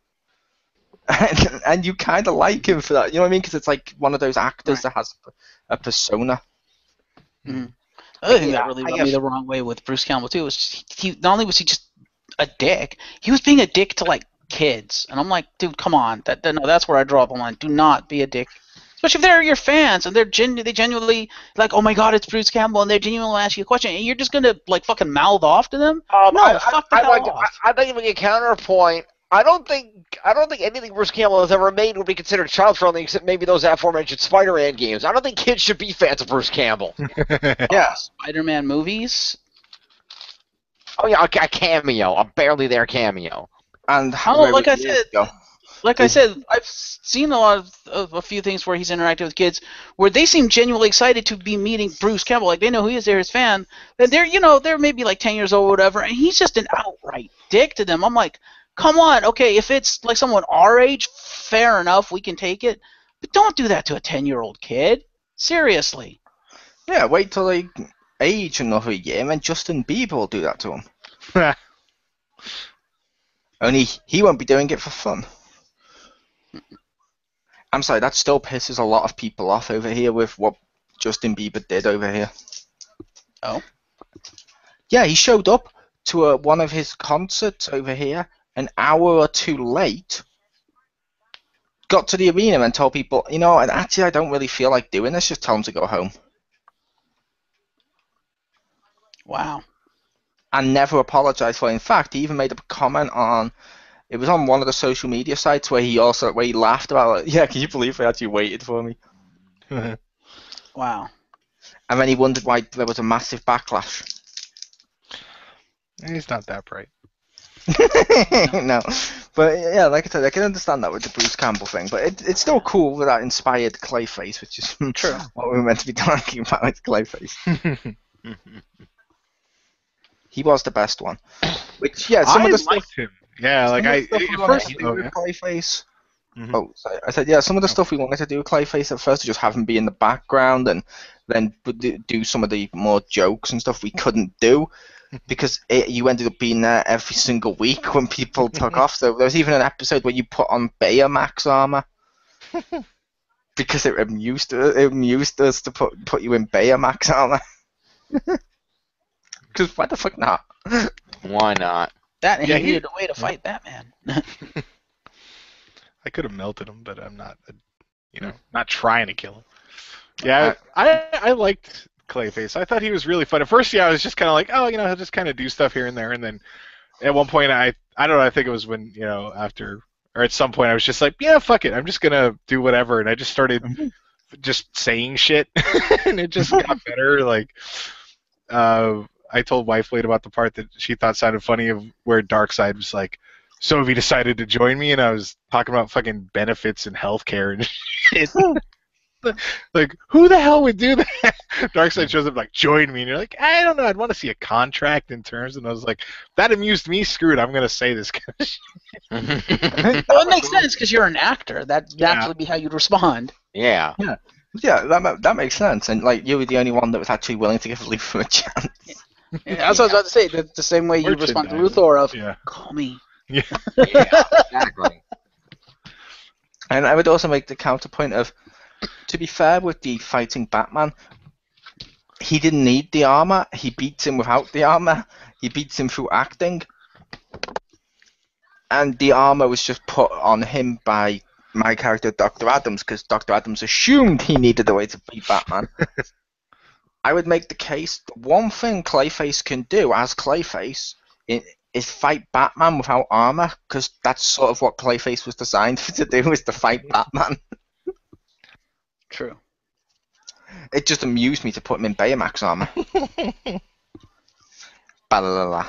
And you kind of like him for that. You know what I mean? Because it's like one of those actors that has a persona. Mm-hmm. The other thing that really rubbed me the wrong way with Bruce Campbell, too, was not only was he just a dick, he was being a dick to, kids. And I'm like, dude, come on. No, that's where I draw the line. Do not be a dick. Especially if they're your fans and they genuinely like, oh my god, it's Bruce Campbell, and they're genuinely asking you a question, and you're just gonna fucking mouth off to them? No, fuck the hell off. I think if we get counterpoint, I don't think anything Bruce Campbell has ever made would be considered child-friendly, except maybe those aforementioned Spider-Man games. I don't think kids should be fans of Bruce Campbell. Yeah, Spider-Man movies. Oh yeah, a cameo, a barely there cameo. And like I said, I've seen a few things where he's interacted with kids where they seem genuinely excited to be meeting Bruce Campbell. Like, they know who he is, they're his fan. And they're maybe 10 years old or whatever, and he's just an outright dick to them. I'm like, come on, okay, if it's someone our age, fair enough, we can take it. But don't do that to a 10-year-old kid. Seriously. Yeah, wait till they age another year, and then Justin Bieber will do that to him. Only he won't be doing it for fun. I'm sorry, that still pisses a lot of people off over here with what Justin Bieber did over here. Oh? Yeah, he showed up to one of his concerts over here an hour or two late, got to the arena and told people, you know, and actually I don't really feel like doing this, just tell them to go home. Wow. And never apologized for it. In fact, he even made a comment on, it was on one of the social media sites where he laughed about it. Yeah, can you believe they actually waited for me? Wow. And then he wondered why there was a massive backlash. He's not that bright. No, but yeah, like I said, I can understand that with the Bruce Campbell thing, but it's still cool with that inspired Clayface, which is True. what we were meant to be talking about with Clayface. He was the best one. Which, yeah, some I of the liked stuff. him. Yeah, like At first, oh, with yeah. Clayface. Mhm. Oh, sorry. I said, yeah, some of the stuff we wanted to do with Clayface at first, to just have him be in the background and then do some of the more jokes and stuff we couldn't do because you ended up being there every single week when people took off. So there was even an episode where you put on Baymax armor because it amused us to put you in Baymax armor. Because why the fuck not? Why not? That and Yeah, he needed a way to fight Batman. I could have melted him, but I'm not, not trying to kill him. Yeah, I liked Clayface. I thought he was really fun. At first, yeah, I was just kind of like, oh, he'll just kind of do stuff here and there. And then at one point, I don't know, I think it was when, after, or at some point, I was just like, yeah, fuck it. I'm just going to do whatever. And I just started just saying shit. And it just got better. Like, I told Wifeblade about the part that she thought sounded funny of where Darkseid was like, so have you decided to join me? And I was talking about fucking benefits and healthcare and shit. Like, who the hell would do that? Darkseid shows up like, join me. And you're like, I don't know. I'd want to see a contract in terms. And I was like, that amused me. Screwed. I'm going to say this kind of shit. Well, it makes sense because you're an actor. That'd naturally be how you'd respond. Yeah. Yeah, that makes sense. And like, you were the only one that was actually willing to give Luthor a chance. Yeah, that's what I was about to say. The same way you respond to Luthor of, call me. Yeah. Yeah, exactly. And I would also make the counterpoint of, to be fair with the fighting Batman, he didn't need the armor. He beats him without the armor. He beats him through acting. And the armor was just put on him by my character, Dr. Adams, because Dr. Adams assumed he needed a way to beat Batman. I would make the case, one thing Clayface can do as Clayface is fight Batman without armor, because that's sort of what Clayface was designed to do, is to fight Batman. True. It just amused me to put him in Baymax armor. Ba-la-la-la.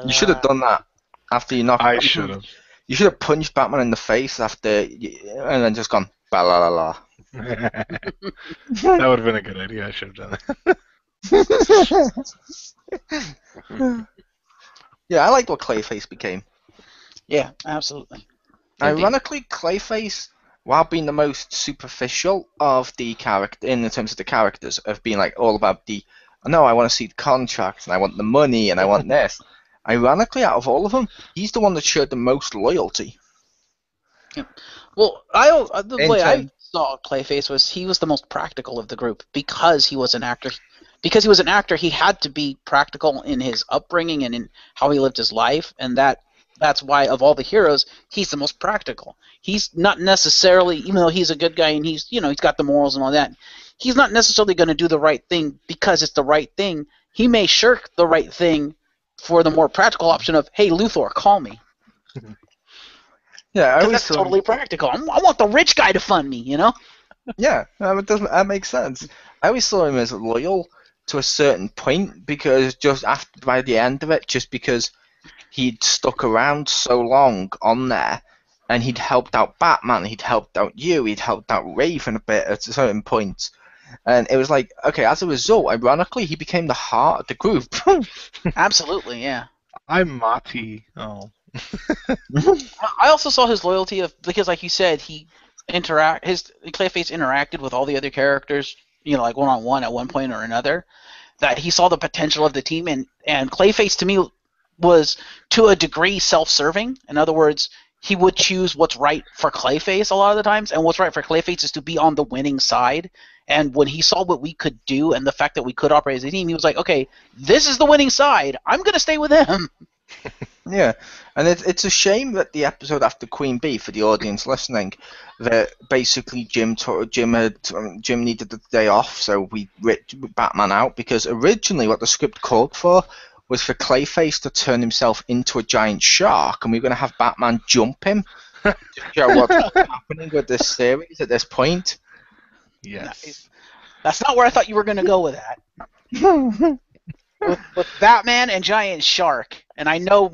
You should have done that after you knocked. I should have. You should have punched Batman in the face after, and then just gone ba-la-la-la. That would have been a good idea. I should have done that. Yeah, I liked what Clayface became. Yeah, absolutely. Ironically, Clayface, while being the most superficial of the character in terms of the characters, of being like all about no, I want to see the contracts and I want the money and I want this. Ironically, out of all of them, he's the one that showed the most loyalty. Yeah. Well, the way I saw Clayface was he was the most practical of the group because he was an actor. Because he was an actor, he had to be practical in his upbringing and in how he lived his life, and that's why of all the heroes, he's the most practical. He's not necessarily, even though he's a good guy and he's got the morals and all that, he's not necessarily going to do the right thing because it's the right thing. He may shirk the right thing for the more practical option of, hey, Luthor, call me. Yeah, that's totally practical. I want the rich guy to fund me, Yeah, that makes sense. I always saw him as loyal to a certain point because by the end of it, just because he'd stuck around so long on there, and he'd helped out Batman, he'd helped out you, he'd helped out Raven a bit at certain points. And it was like, okay, as a result, ironically, he became the heart of the group. Absolutely, yeah. I'm Mati. Oh. I also saw his loyalty because, like you said, Clayface interacted with all the other characters, like one-on-one at one point or another. That he saw the potential of the team, and Clayface to me was to a degree self-serving. In other words, he would choose what's right for Clayface a lot of the times, and what's right for Clayface is to be on the winning side. And when he saw what we could do and the fact that we could operate as a team, he was like, okay, this is the winning side. I'm going to stay with him. Yeah, and it's a shame that the episode after Queen Bee, for the audience listening, that basically Jim needed the day off, so we ripped Batman out, because originally what the script called for was for Clayface to turn himself into a giant shark, and we were going to have Batman jump him to show what's happening with this series at this point. Yes. That's not where I thought you were going to go with that. with Batman and giant shark, and I know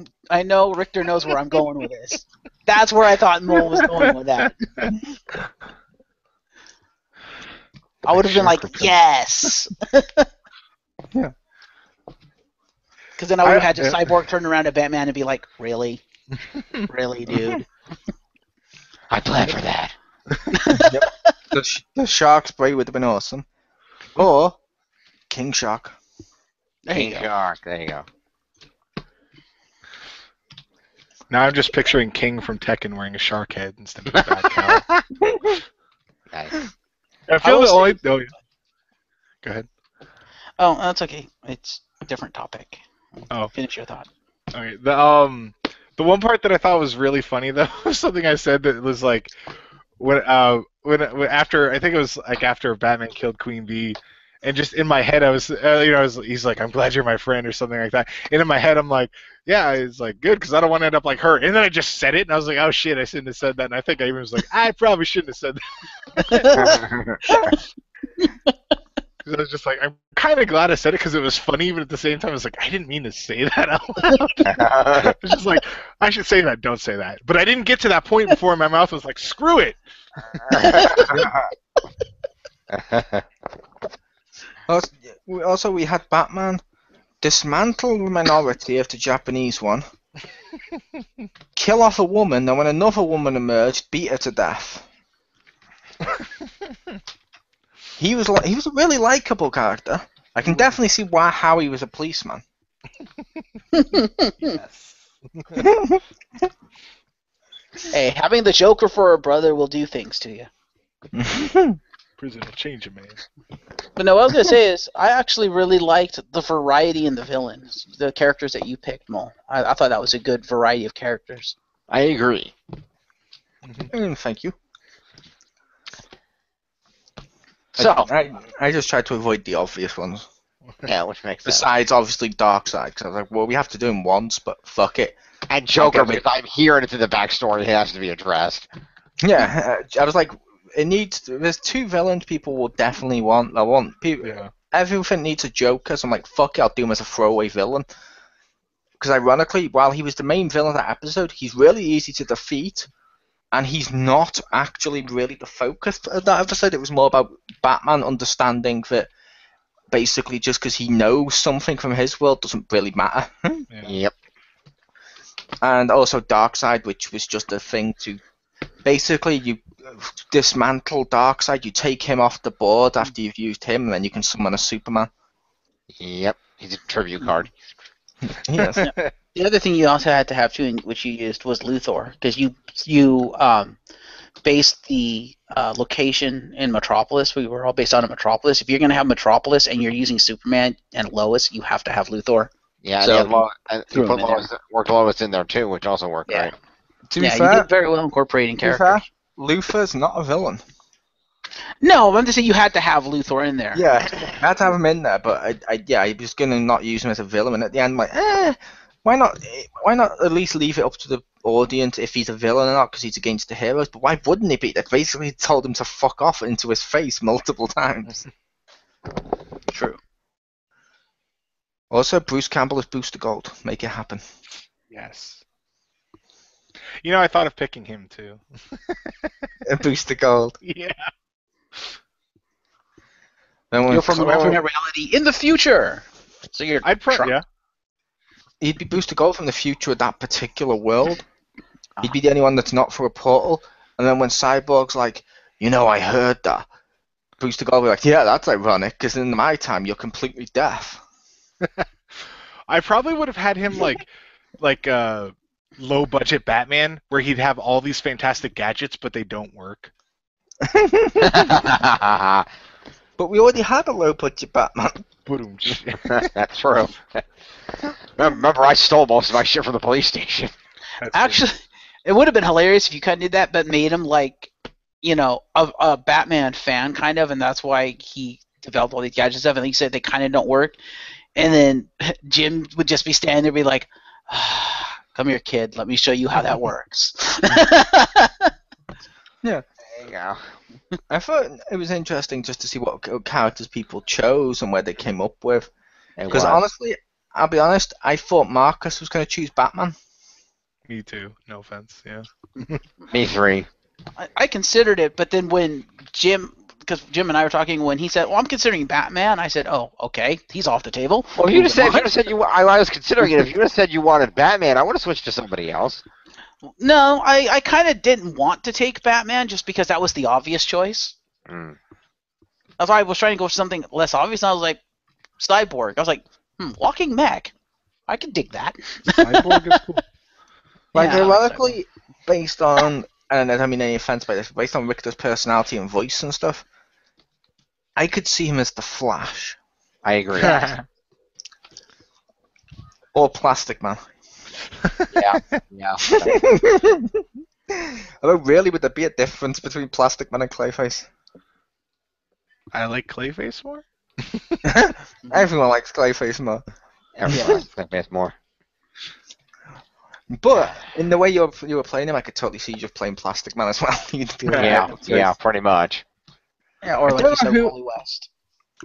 Richter knows where I'm going with this. That's where I thought Mole was going with that. I would have been like, yes. Yeah. Because then I would have had to Cyborg turn around to Batman and be like, really? Really, dude? I planned for that. Yep. The shark spray would have been awesome. Or King Shark. There you King go. Shark. There you go. Now I'm just picturing King from Tekken wearing a shark head instead of a bat cowl. Nice. I feel the only. Oh, yeah. Go ahead. Oh, that's okay. It's a different topic. Oh. Finish your thought. Okay. The one part that I thought was really funny though was something I said that was like when after I think it was like after Batman killed Queen Bee, and just in my head I was he's like, I'm glad you're my friend or something like that, and in my head I'm like, yeah, it's like good because I don't want to end up like her, and then I just said it and I was like, oh shit, I shouldn't have said that, and I think I even was like, I probably shouldn't have said that. I was just like, I'm kind of glad I said it because it was funny, but at the same time, I was like, I didn't mean to say that out loud. I was just like, I should say that, don't say that. But I didn't get to that point before my mouth was like, screw it. Also, we had Batman dismantle the minority of the Japanese one, kill off a woman, and when another woman emerged, beat her to death. He was a really likable character. I can definitely see how he was a policeman. Yes. Hey, having the Joker for a brother will do things to you. Prison will change a man. But no, what I was going to say is, I actually really liked the variety in the villains, the characters that you picked, Mole. I thought that was a good variety of characters. I agree. Thank you. So, I just tried to avoid the obvious ones. Yeah, which makes sense. Besides, obviously, Darkseid, because I was like, well, we have to do him once, but fuck it. And Joker, because I'm here and it's in the backstory, it has to be addressed. Yeah, I was like, there's two villains people will definitely want. I want people. Yeah. Everything needs a Joker, so I'm like, fuck it, I'll do him as a throwaway villain. Because ironically, while he was the main villain of that episode, he's really easy to defeat, and he's not actually really the focus of that episode. It was more about Batman understanding that basically just because he knows something from his world doesn't really matter. Yeah. Yep. And also Darkseid, which was just a thing to basically you dismantle Darkseid, you take him off the board after you've used him, and then you can summon a Superman. Yep. He's a tribute card. Yes. the other thing you also had to have, too, which you used, was Luthor, because you based the location in Metropolis. We were all based on a Metropolis. If you're going to have Metropolis and you're using Superman and Lois, you have to have Luthor. Yeah, So, and you put Lois in there too, which also worked Yeah. great. To be You fair, did very well incorporating to be fair, characters. Luthor's not a villain. No, I'm just saying you had to have Luthor in there. Yeah, I had to have him in there, but I was going to not use him as a villain, and at the end, I'm like, why not at least leave it up to the audience if he's a villain or not, because he's against the heroes, but why wouldn't he be? They basically told him to fuck off into his face multiple times. True. Also, Bruce Campbell is Booster Gold. Make it happen. Yes. You know, I thought of picking him too. Booster Gold. Yeah. You're from an alternate reality in the future. So you're Yeah. He'd be Booster Gold from the future of that particular world. He'd be the only one that's not through a portal. And then when Cyborg's like, I heard that, Booster Gold will be like, yeah, that's ironic, because in my time, you're completely deaf. I probably would have had him low budget Batman where he'd have all these fantastic gadgets, but they don't work. But we already had a low budget Batman. Boom. That's true. Remember, I stole most of my shit from the police station. Actually, it would have been hilarious if you kind of did that, but made him like, a Batman fan kind of, and that's why he developed all these gadgets and stuff. And he said they kind of don't work, and then Jim would just be standing there, and be like, "Come here, kid. Let me show you how that works." Yeah. There you go. I thought it was interesting just to see what characters people chose and where they came up with. Because honestly, I'll be honest, I thought Marcus was going to choose Batman. Me too. No offense. Yeah. Me three. I considered it, but then when because Jim and I were talking, when he said, "Well, I'm considering Batman," I said, "Oh, okay, he's off the table." Well, if you just said I was considering it. If you would have said you wanted Batman, I would have switched to somebody else. No, I kind of didn't want to take Batman just because that was the obvious choice. That's why I was trying to go for something less obvious, and I was like, Cyborg. I was like, walking mech. I can dig that. Cyborg is cool. Like, Yeah, ironically, based on, and I don't mean any offense by this, based on Richter's personality and voice and stuff, I could see him as the Flash. I agree. Or Plastic Man. Yeah. Although, really, would there be a difference between Plastic Man and Clayface? I like Clayface more. Everyone likes Clayface more. Everyone likes Clayface more. But in the way you were playing him, I could totally see you just playing Plastic Man as well. You'd be Yeah, pretty much. Yeah, or like you said, Wally West.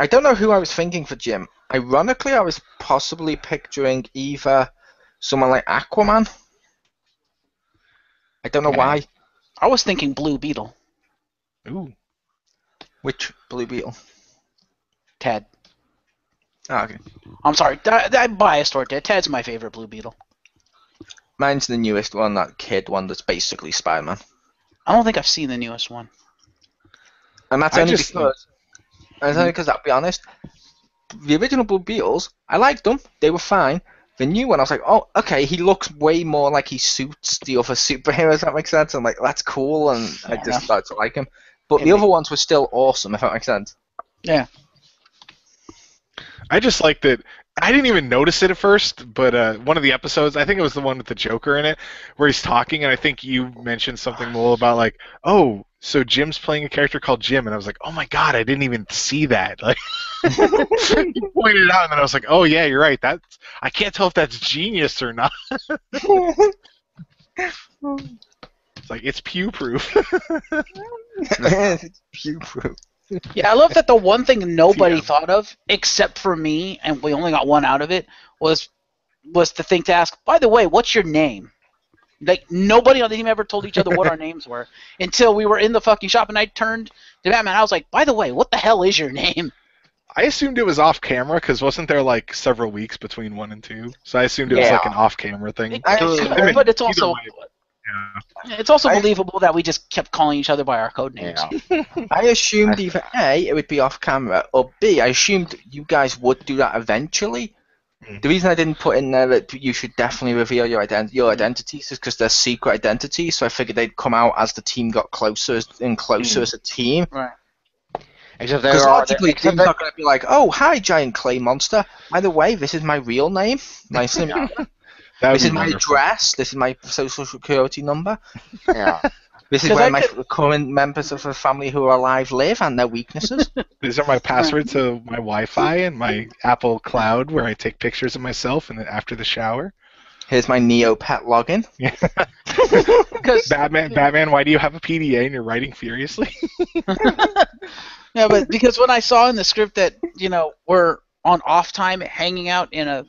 I don't know who I was thinking for Jim. Ironically, I was possibly picturing either someone like Aquaman. I don't know why. I was thinking Blue Beetle. Ooh. Which Blue Beetle? Ted. Oh, okay. I'm sorry, I'm biased toward Ted. Ted's my favorite Blue Beetle. Mine's the newest one, that kid one that's basically Spider-Man. I don't think I've seen the newest one. And that's only because, I'll be honest, the original Blue Beetles, I liked them. They were fine. The new one, I was like, oh, okay, he looks way more like he suits the other superheroes, if that makes sense. I'm like, that's cool, and I just started to like him. But the other ones were still awesome, if that makes sense. Yeah. I just like that. I didn't even notice it at first, but one of the episodes, I think it was the one with the Joker in it, where he's talking, and I think you mentioned something, Mole, about like, oh, so Jim's playing a character called Jim, and I was like, oh my god, I didn't even see that. Like, you pointed it out, and then I was like, oh yeah, you're right. I can't tell if that's genius or not. It's like, it's pew-proof. It's pew-proof. Yeah, I love that the one thing nobody thought of, except for me, and we only got one out of it, was the thing to ask, by the way, what's your name? Like, nobody on the team ever told each other what our names were until we were in the fucking shop, and I turned to Batman, I was like, by the way, what the hell is your name? I assumed it was off camera, because wasn't there like several weeks between 1 and 2? So I assumed it was like an off camera thing. But it's also... Yeah. It's also believable that we just kept calling each other by our code names. Yeah. I assumed either A, it would be off camera, or B, I assumed you guys would do that eventually. The reason I didn't put in there that you should definitely reveal your identities is because they're secret identities, so I figured they'd come out as the team got closer and closer as a team. Right. Except logically, Tim's not going to be like, oh, hi, giant clay monster. By the way, this is my real name. Nice to meet you. This is my address. This is my social security number. Yeah. This is where my current members of the family who are alive live and their weaknesses. These are my passwords to my Wi-Fi and my Apple Cloud where I take pictures of myself and then after the shower. Here's my Neopet login. Yeah. Batman, why do you have a PDA and you're writing furiously? Yeah, but because when I saw in the script that, we're on off time hanging out in a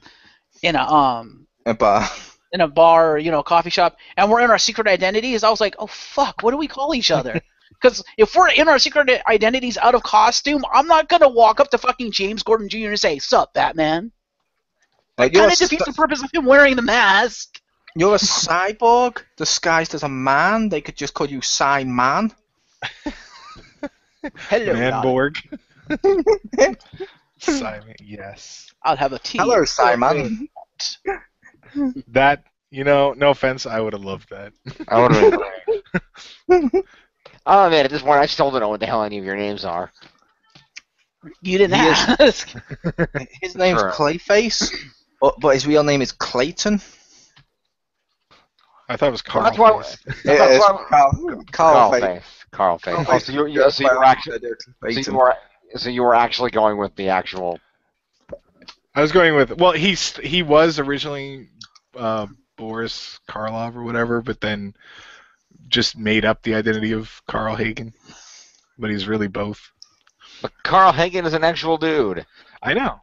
bar. In a bar or, coffee shop, and we're in our secret identities, I was like, oh, fuck, what do we call each other? Because if we're in our secret identities out of costume, I'm not going to walk up to fucking James Gordon Jr. and say, sup, Batman? That kind of defeats the purpose of him wearing the mask. You're a cyborg disguised as a man. They could just call you Cy-Man. Hello, Manborg. Simon, yes. I'll have a tea. Hello, Simon. That You know, no offense, I would have loved that. I would have been great. Oh man, at this point, I still don't know what the hell any of your names are. You didn't He is- ask. His name's Sure. Clayface, but his real name is Clayton. I thought it was Carl. That's why- Face. It That's is why- Carl Carl Face. Face. Carl Face. Carl Oh, Face. so you That's were why I actually said so Clayton. you were actually going with the actual. I was going with. Well, he was originally Boris Karloff or whatever, but then just made up the identity of Carl Hagen. But he's really both. But Carl Hagen is an actual dude. I know.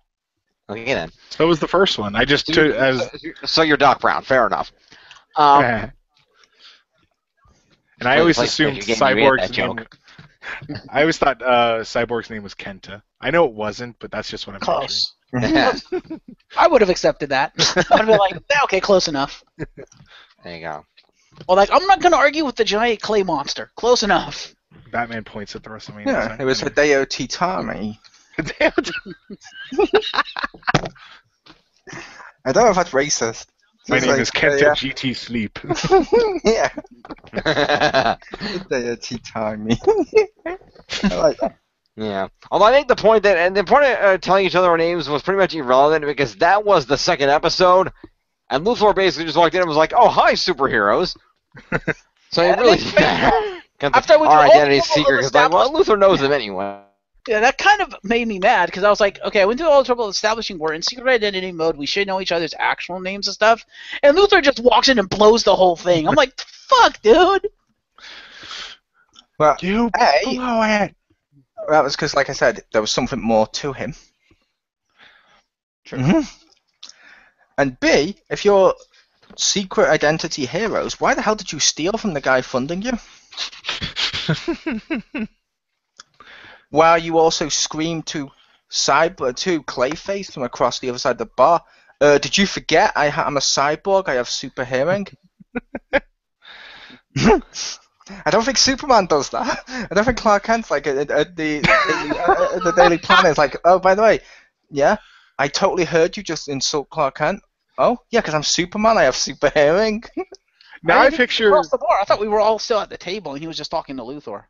Okay then. So was the first one. I just took as. So you're Doc Brown. Fair enough. And I always Like, assumed you gave me Cyborg's that name. joke. I always thought Cyborg's name was Kenta. I know it wasn't, but that's just what I'm picturing. Close. Yeah, I would have accepted that. I'd be like, "Yeah, okay, close enough. there you go. Well, like, I'm not going to argue with the giant clay monster. Close enough. Batman points at the WrestleMania. Yeah, sign. it was Hideo Titami. I don't know if that's racist. My It's name like, is Kenta GT Sleep. Yeah, Hideo Titami. I like that. Yeah. Although I think the point of telling each other our names was pretty much irrelevant because that was the second episode, and Luthor basically just walked in and was like, "Oh, hi, superheroes." So it really After we our did all identity the secret because like, well, Luthor knows them anyway. Yeah, that kind of made me mad because I was like, okay, I went through all the trouble of establishing we're in secret identity mode. We should know each other's actual names and stuff. And Luthor just walks in and blows the whole thing. I'm like, fuck, dude. Well, You A, blow it. that was because, like I said, there was something more to him. True. And B, if you're secret identity heroes, why the hell did you steal from the guy funding you? While you also screamed to Clayface from across the other side of the bar, did you forget I'm a cyborg, I have super hearing? I don't think Superman does that. I don't think Clark Kent's like the Daily Planet is like, oh, by the way, yeah, I totally heard you just insult Clark Kent. Oh, yeah, because I'm Superman, I have super hearing. Now I didn't picture. cross the bar. I thought we were all still at the table and he was just talking to Luthor.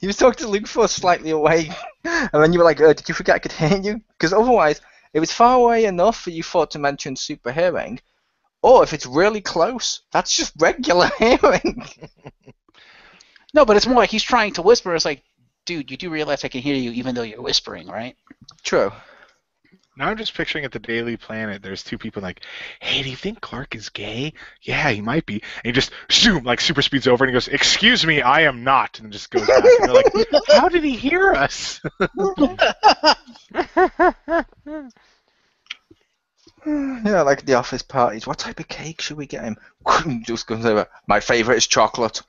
He was talking to Luke for slightly away, and then you were like, did you forget I could hear you? Because otherwise, if it's far away enough for you thought to mention super hearing, or if it's really close, that's just regular hearing. No, but it's more like he's trying to whisper. It's like, dude, you do realize I can hear you even though you're whispering, right? True. Now I'm just picturing at the Daily Planet, there's two people like, hey, do you think Clark is gay? Yeah, he might be. And he just, zoom, like super speeds over and he goes, excuse me, I am not. And just goes back. And they're like, how did he hear us? Yeah, like the office parties. What type of cake should we get him? Just comes over. My favorite is chocolate.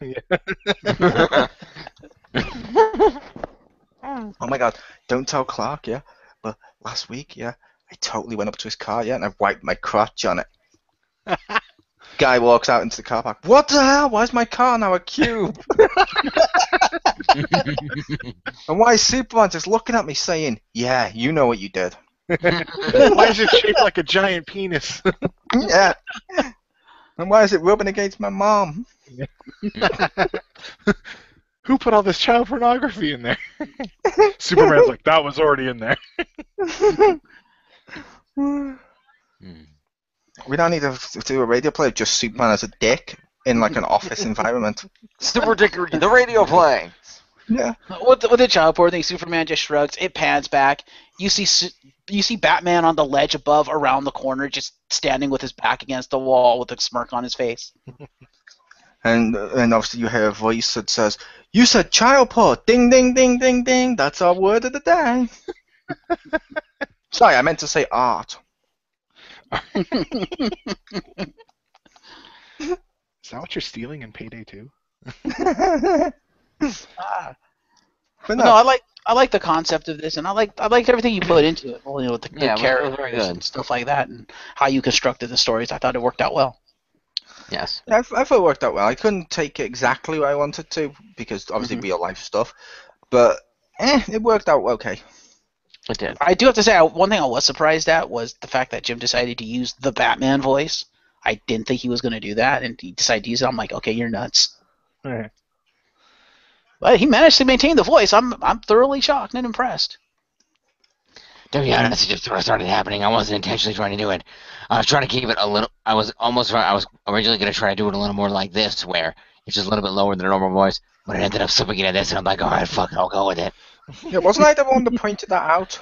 Oh my god, don't tell Clark, yeah? But last week, yeah, I totally went up to his car, yeah, and I wiped my crotch on it. Guy walks out into the car park. What the hell? Why is my car now a cube? And why is Superman just looking at me saying, yeah, you know what you did? Why is it shaped like a giant penis? Yeah. And why is it rubbing against my mom? Who put all this child pornography in there? Superman's like, that was already in there. We don't need to do a radio play of just Superman as a dick in like an office environment. Super Dickery, the radio play. Yeah. With the child porn thing, Superman just shrugs. It pans back. You see Batman on the ledge above, around the corner, just standing with his back against the wall with a smirk on his face. And obviously you hear a voice that says, "You said child porn. Ding, ding, ding, ding, ding. That's our word of the day." Sorry, I meant to say art. Is that what you're stealing in Payday 2? But No, I like the concept of this, and I liked everything you put into it. Well, you know, with the Yeah, it was characters very good. and stuff like that, and how you constructed the stories. I thought it worked out well. Yes. I thought it worked out well. I couldn't take it exactly where I wanted to because obviously real life stuff, but it worked out okay. It did. I do have to say, one thing I was surprised at was the fact that Jim decided to use the Batman voice. I didn't think he was going to do that, and he decided to use it. I'm like, okay, you're nuts. Right. But he managed to maintain the voice. I'm thoroughly shocked and impressed. To be honest, it just sort of started happening. I wasn't intentionally trying to do it. I was trying to keep it a little. I was originally going to try to do it a little more like this, where it's just a little bit lower than a normal voice. But it ended up slipping into this, and I'm like, all right, fuck it, I'll go with it. Yeah, wasn't I the one that pointed that out?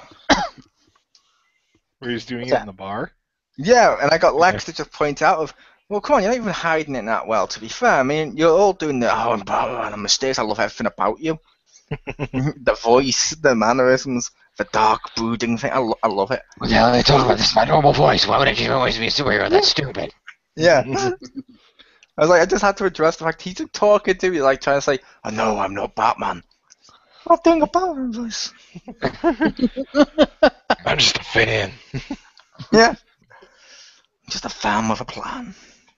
Where he's doing What's it that? in the bar. Yeah, and I got Lex to just point out of, well, come on, you're not even hiding it that well, to be fair. I mean, you're all doing the, oh, and the mistakes, I love everything about you. The voice, the mannerisms, the dark brooding thing, I love it. What the hell are they talking about? This is my normal voice. Why would I just always be a superhero? That's stupid. Yeah. I was like, I just had to address the fact he's talking to me, like trying to say, oh no, I'm not Batman. I'm not doing a Batman voice. I'm just a fan. Yeah. Just a fan with a plan.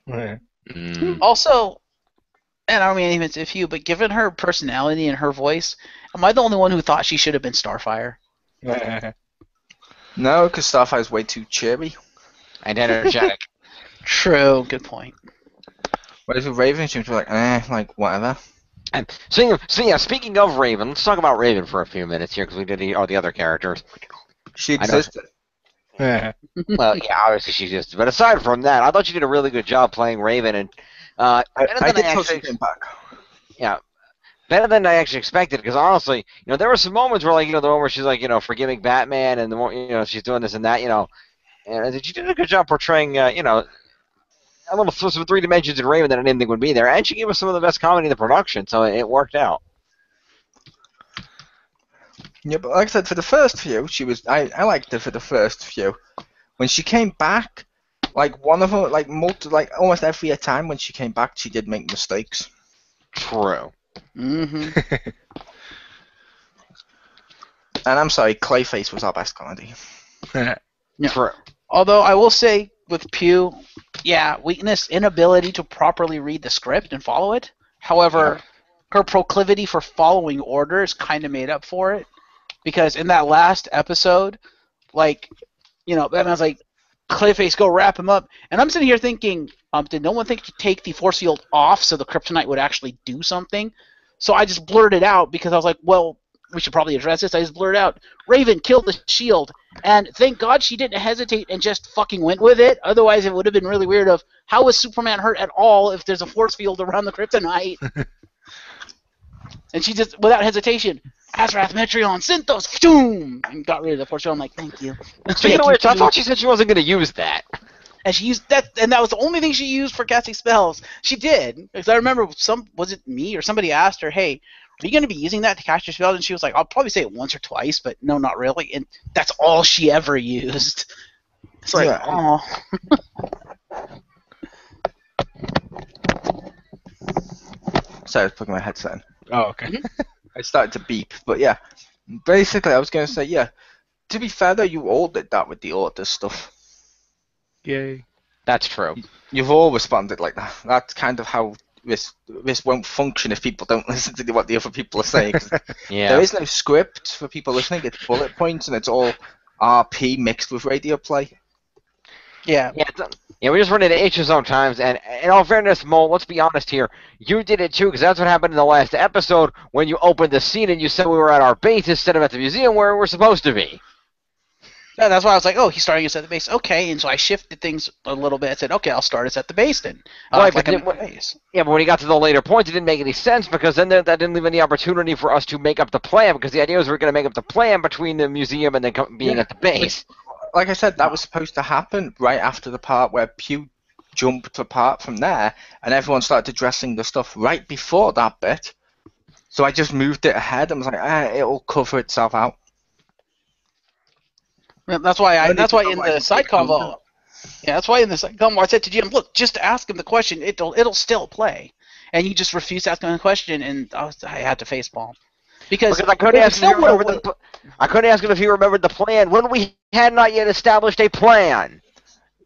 Right. Also, and I don't mean anything to you, but given her personality and her voice, am I the only one who thought she should have been Starfire? No, because Starfire's way too cheery. And energetic. True, good point. Whereas with Raven, she was like, like, whatever. And speaking of Raven, let's talk about Raven for a few minutes here, because we did all the other characters. She I know. existed. Well, yeah, obviously she existed. But aside from that, I thought you did a really good job playing Raven, and I did tell she came back. Yeah, better than I actually expected. Because honestly, there were some moments where, like, the one where she's like, forgiving Batman, and the more, she's doing this and that, and she did a good job portraying, a little some 3 dimensions in Raven that I didn't think would be there, and she gave us some of the best comedy in the production, so it worked out. Yeah, but like I said, for the first few, she was. I liked her for the first few. When she came back, like one of them, like almost every time when she came back, she did make mistakes. True. Mm-hmm. And I'm sorry, Clayface was our best comedy. Yeah. True. Although I will say with Pew, yeah, weakness, inability to properly read the script and follow it. However, her proclivity for following orders kind of made up for it. Because in that last episode, like, Batman's like, Clayface, go wrap him up. And I'm sitting here thinking, did no one think to take the force field off so the kryptonite would actually do something? So I just blurted out because I was like, well, we should probably address this. I just blurted out, Raven killed the shield. And thank God she didn't hesitate and just fucking went with it. Otherwise, it would have been really weird of, how is Superman hurt at all if there's a force field around the kryptonite? And she just, without hesitation, Azrath, Metreon, Synthos, boom, and got rid of the force field. I'm like, thank you. Speaking of which, I thought she said she wasn't going to use that. And she used that, and that was the only thing she used for casting spells. She did, because I remember was it me or somebody asked her, "Hey, are you going to be using that to cast your spells?" And she was like, "I'll probably say it once or twice, but no, not really." And that's all she ever used. It's like, oh. Sorry, I was plugging my headset in. Oh, okay. I started to beep, but yeah. Basically, I was going to say, yeah. To be fair, though, you all did that with the order stuff. Yay. That's true. You've all responded like that. That's kind of how this won't function if people don't listen to what the other people are saying. Yeah. There is no script for people listening. It's bullet points, and it's all RP mixed with radio play. Yeah. Yeah, we just run into H's sometimes, and in all fairness, Mole, let's be honest here. You did it too, because that's what happened in the last episode when you opened the scene and you said we were at our base instead of at the museum where we're supposed to be. Yeah, that's why I was like, oh, he's starting us at the base. Okay, and so I shifted things a little bit. I said, okay, I'll start us at the base then. Right, like but I'm at the base. Yeah, but when he got to the later points, it didn't make any sense, because then that didn't leave any opportunity for us to make up the plan, because the idea was we were going to make up the plan between the museum and then being at the base. Like I said, that was supposed to happen right after the part where Pew jumped apart from there, and everyone started addressing the stuff right before that bit. So I just moved it ahead and was like, it'll cover itself out. Yeah, that's why in the side convo. Yeah, that's why in the side convo I said to Jim, look, just ask him the question. It'll still play, and you just refused to ask him the question, and I had to facepalm. Because I couldn't ask him if he remembered the plan when we had not yet established a plan.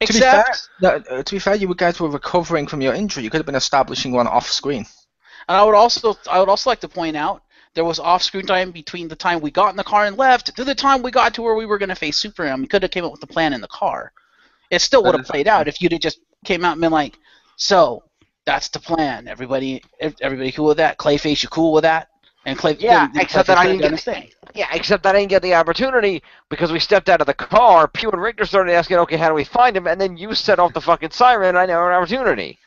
To be fair, you guys were recovering from your injury. You could have been establishing one off screen. And I would also like to point out there was off-screen time between the time we got in the car and left to the time we got to where we were going to face Superman. We could have came up with the plan in the car. It still would have played out if you'd have just came out and been like, so that's the plan. Everybody cool with that? Clayface, you cool with that? And Clay, Yeah, then except that I didn't done get his thing. Yeah, except I didn't get the opportunity because we stepped out of the car. Pew and Richter started asking, okay, how do we find him? And then you set off the fucking siren, and I never had an opportunity.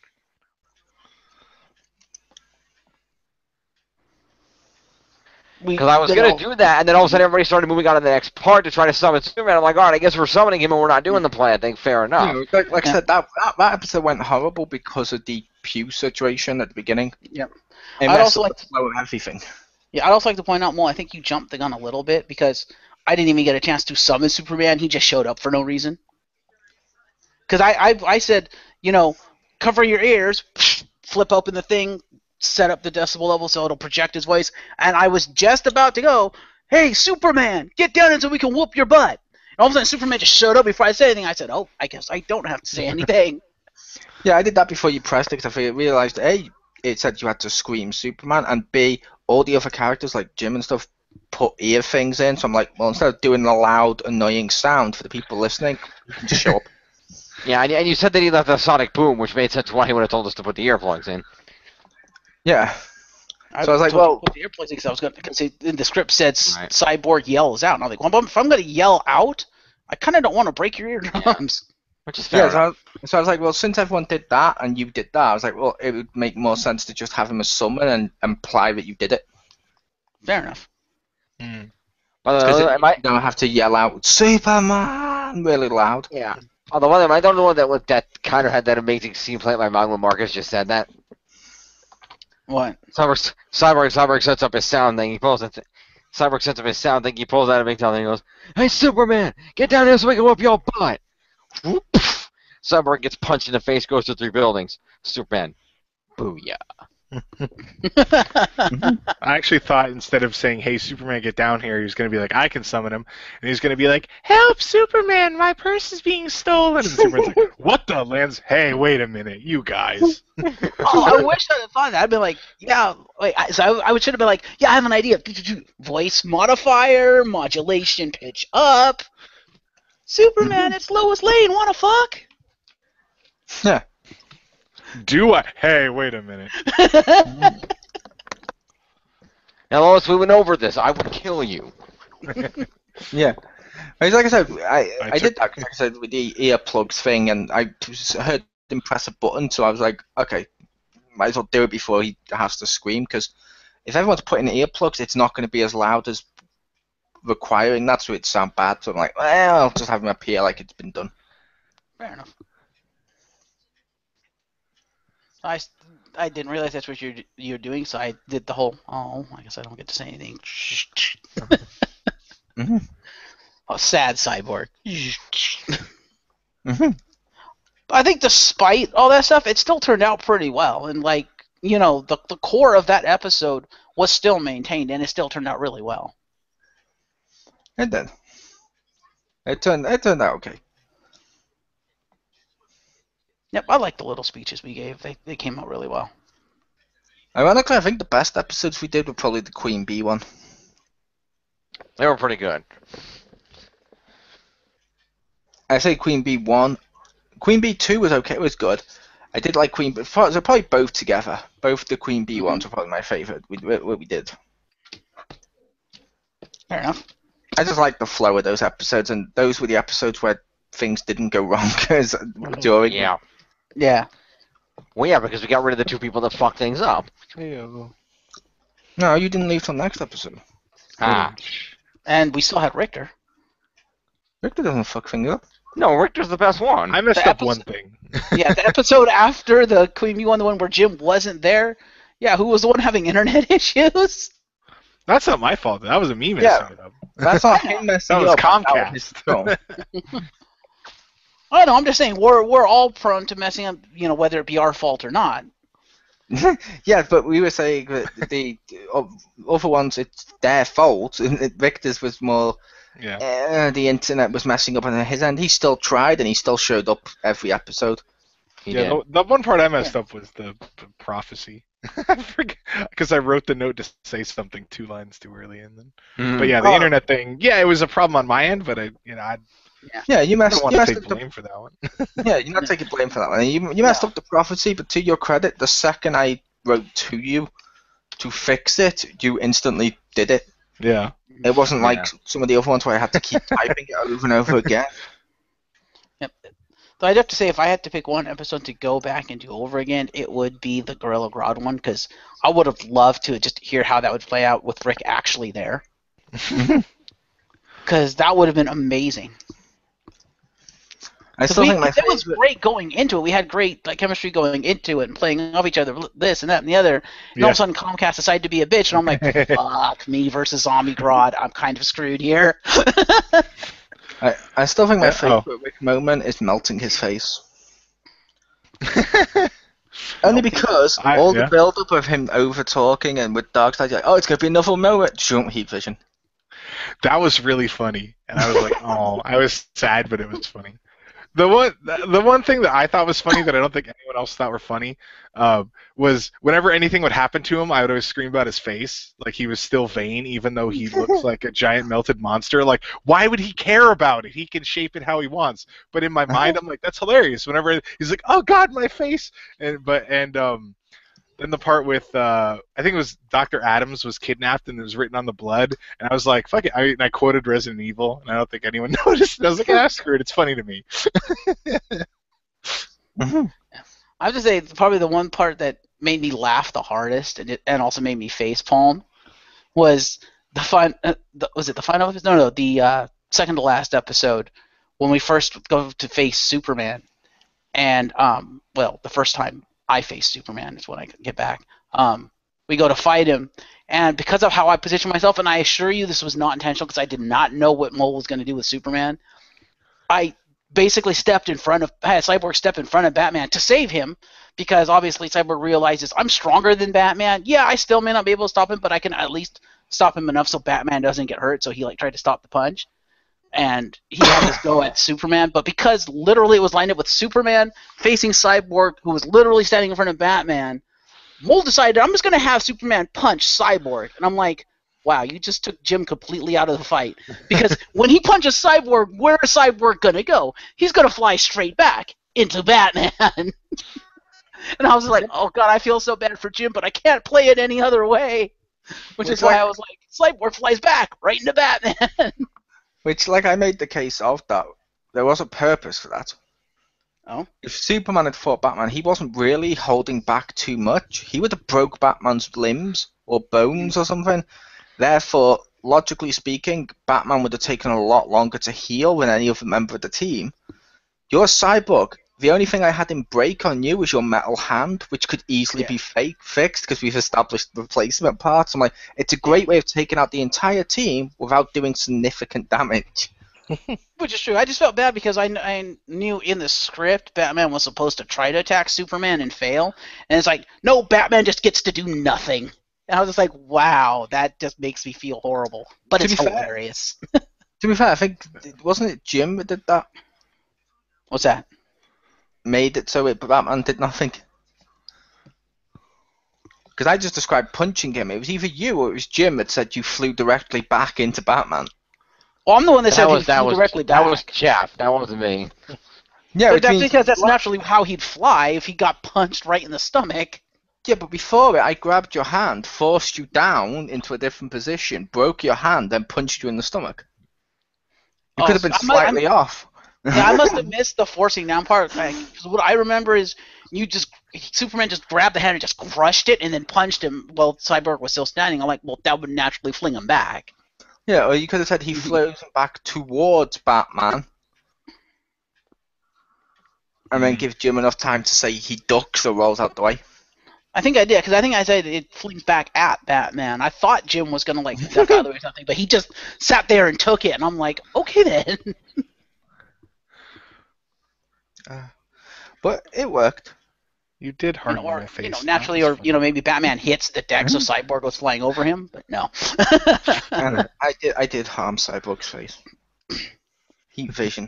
Because I was going to do that, and then all of a sudden everybody started moving on to the next part to try to summon Superman. I'm like, all right, I guess we're summoning him and we're not doing the plan thing. Fair enough. Yeah, like I said, that episode went horrible because of the Pew situation at the beginning. Yep. It I'd messed also up like the flow of everything. Yeah, I'd also like to point out, Mo, I think you jumped the gun a little bit because I didn't even get a chance to summon Superman. He just showed up for no reason. Because I said, cover your ears, flip open the thing, set up the decibel level so it'll project his voice, and I was just about to go, hey, Superman, get down here so we can whoop your butt. And all of a sudden, Superman just showed up before I said anything. I said, oh, I guess I don't have to say anything. Yeah, I did that before you pressed it because I realised, A, it said you had to scream Superman, and B, all the other characters like Jim and stuff put ear things in, so I'm like, well, instead of doing a loud, annoying sound for the people listening, you can just show up. Yeah, and you said that he left the sonic boom, which made sense why he would have told us to put the earplugs in. Yeah. I So I was like, well, put the earplugs in because in the script said Cyborg yells out, and I was like, well, if I'm going to yell out, I kind of don't want to break your eardrums. Which is fair enough. So I was like, well, since everyone did that and you did that, I was like, well, it would make more sense to just have him as summon and imply that you did it. Fair enough. Because you don't have to yell out Superman really loud. Yeah. Although I don't know that kind of had that amazing scene play in my mind when Marcus just said that. What? Cyborg sets up his sound thing. He pulls it. Cyborg sets up his sound thing. He pulls out a big time and he goes, "Hey Superman, get down here so we can whoop your butt." Whoop. Cyborg gets punched in the face, goes through 3 buildings. Superman, booyah. I actually thought instead of saying, "Hey Superman, get down here," he was going to be like, "I can summon him," and he's going to be like, "Help, Superman! My purse is being stolen." And Superman's like, "What the lands? Hey, wait a minute, you guys." Oh, I wish I had thought that. I'd been like, yeah. Wait, so I should have been like, yeah, I have an idea. Voice modifier, modulation, pitch up. Superman, it's Lois Lane. Wanna fuck? Yeah. Do I? Hey, wait a minute. Now, Lois, we went over this. I would kill you. Yeah. Like I said, I did that, like I said, with the earplugs thing, and I heard him press a button, so I was like, okay, might as well do it before he has to scream, because if everyone's putting earplugs, it's not going to be as loud as requiring that, so it sound bad. So I'm like, well, I'll just have him appear like it's been done. Fair enough. I didn't realize that's what you're doing, so I did the whole, I guess I don't get to say anything. Mm-hmm. Oh, sad Cyborg. Mm-hmm. I think despite all that stuff, it still turned out pretty well. And, like, the core of that episode was still maintained, and it still turned out really well. It did. It turned out okay. Yep, I like the little speeches we gave. They came out really well. Ironically, I think the best episodes we did were probably the Queen Bee one. They were pretty good. I say Queen Bee 1. Queen Bee 2 was okay, it was good. I did like Queen Bee, so probably both together. Both the Queen Bee ones were probably my favourite, what we did. Fair enough. I just like the flow of those episodes, and those were the episodes where things didn't go wrong during. Yeah. Yeah. Well, yeah, because we got rid of the 2 people that fucked things up. No, you didn't leave till next episode. Ah. And we still had Richter. Richter doesn't fuck things up. No, Richter's the best one. I messed up one thing. Yeah, the episode after the Queen Bee one, the one where Jim wasn't there. Yeah, who was the one having internet issues? That's not my fault. That was a me messing it up. That's not him messing That was up. Comcast. I know, I'm just saying, we're all prone to messing up, whether it be our fault or not. Yeah, but we were saying that the other ones, it's their fault. And Richter's was more, the internet was messing up on his end. He still tried, and he still showed up every episode. He Yeah, did. the one part I messed up was the prophecy. I forget because I wrote the note to say something 2 lines too early, and then. But yeah, the Oh. internet thing. Yeah, it was a problem on my end, but I Yeah, you don't messed. want You to messed take up the. blame for that one. Yeah, you're not taking blame for that one. You messed up the prophecy, but to your credit, the second I wrote to you to fix it, you instantly did it. Yeah. It wasn't like Yeah. some of the other ones where I had to keep typing it over and over again. Yep. So I'd have to say, if I had to pick one episode to go back and do over again, it would be the Gorilla Grodd one, because I would have loved to just hear how that would play out with Rick actually there. Because that would have been amazing. I still think my It was favorite. great going into it. We had great chemistry going into it and playing off each other, this and that and the other. And all of a sudden, Comcast decided to be a bitch, and I'm like, fuck me versus Zombie Grodd. I'm kind of screwed here. I still think my Yeah, favorite Rick moment is melting his face. Only because all the build-up of him over-talking and with Darkseid, like, oh, it's going to be another moment. Jump, heat vision. That was really funny, and I was like, oh, I was sad, but it was funny. The one thing that I thought was funny that I don't think anyone else thought were funny was whenever anything would happen to him, I would always scream about his face, like he was still vain, even though he looks like a giant melted monster. Like, why would he care about it? He can shape it how he wants. But in my mind, I'm like, that's hilarious. Whenever he's like, oh God, my face, then the part with I think it was Dr. Adams was kidnapped and it was written on the blood, and I was like, fuck it. I quoted Resident Evil, and I don't think anyone noticed. And I was like, ah, screw it. It's funny to me. I have to say, probably the one part that made me laugh the hardest and also made me facepalm was was it the final episode? No, the second to last episode when we first go to face Superman, and the first time I face Superman is when I get back. We go to fight him, and because of how I position myself, and I assure you this was not intentional because I did not know what Mole was going to do with Superman, I basically had Cyborg step in front of Batman to save him, because obviously Cyborg realizes I'm stronger than Batman. Yeah, I still may not be able to stop him, but I can at least stop him enough so Batman doesn't get hurt, so he tried to stop the punch. And he had this go at Superman, but because literally it was lined up with Superman facing Cyborg, who was literally standing in front of Batman, Mole decided, I'm just going to have Superman punch Cyborg. And I'm like, wow, you just took Jim completely out of the fight. Because when he punches Cyborg, where is Cyborg going to go? He's going to fly straight back into Batman. And I was like, oh God, I feel so bad for Jim, but I can't play it any other way. Which is why I was like, Cyborg flies back right into Batman. Which, I made the case of that. There was a purpose for that. Oh? If Superman had fought Batman, he wasn't really holding back too much. He would have broke Batman's limbs or bones or something. Therefore, logically speaking, Batman would have taken a lot longer to heal than any other member of the team. You're a cyborg. The only thing I had in break on you was your metal hand, which could easily be fixed because we've established replacement parts. I'm like, it's a great way of taking out the entire team without doing significant damage. Which is true. I just felt bad because I knew in the script Batman was supposed to try to attack Superman and fail. And it's like, no, Batman just gets to do nothing. And I was just like, wow, that just makes me feel horrible. But it's hilarious. To be fair, I think, wasn't it Jim that did that? What's that? Made it so Batman did nothing. Because I just described punching him. It was either you or it was Jim that said you flew directly back into Batman. Well, I'm the one that said he flew directly back. That was Jeff. That wasn't me. Yeah, but that's because that's naturally how he'd fly if he got punched right in the stomach. Yeah, but before it, I grabbed your hand, forced you down into a different position, broke your hand, then punched you in the stomach. You could have been slightly off. Yeah, I must have missed the forcing down part. Because what I remember is Superman just grabbed the hand and just crushed it and then punched him while Cyborg was still standing. I'm like, well, that would naturally fling him back. Yeah, or you could have said he flew back towards Batman. And then give Jim enough time to say he ducks or rolls out the way. I think I did, because I think I said it flings back at Batman. I thought Jim was going to, duck out of the way or something, but he just sat there and took it, and I'm like, okay then. But it worked. You did harden my face. Naturally, or maybe Batman hits the deck so Cyborg goes flying over him, but no. I did harm Cyborg's face. Heat vision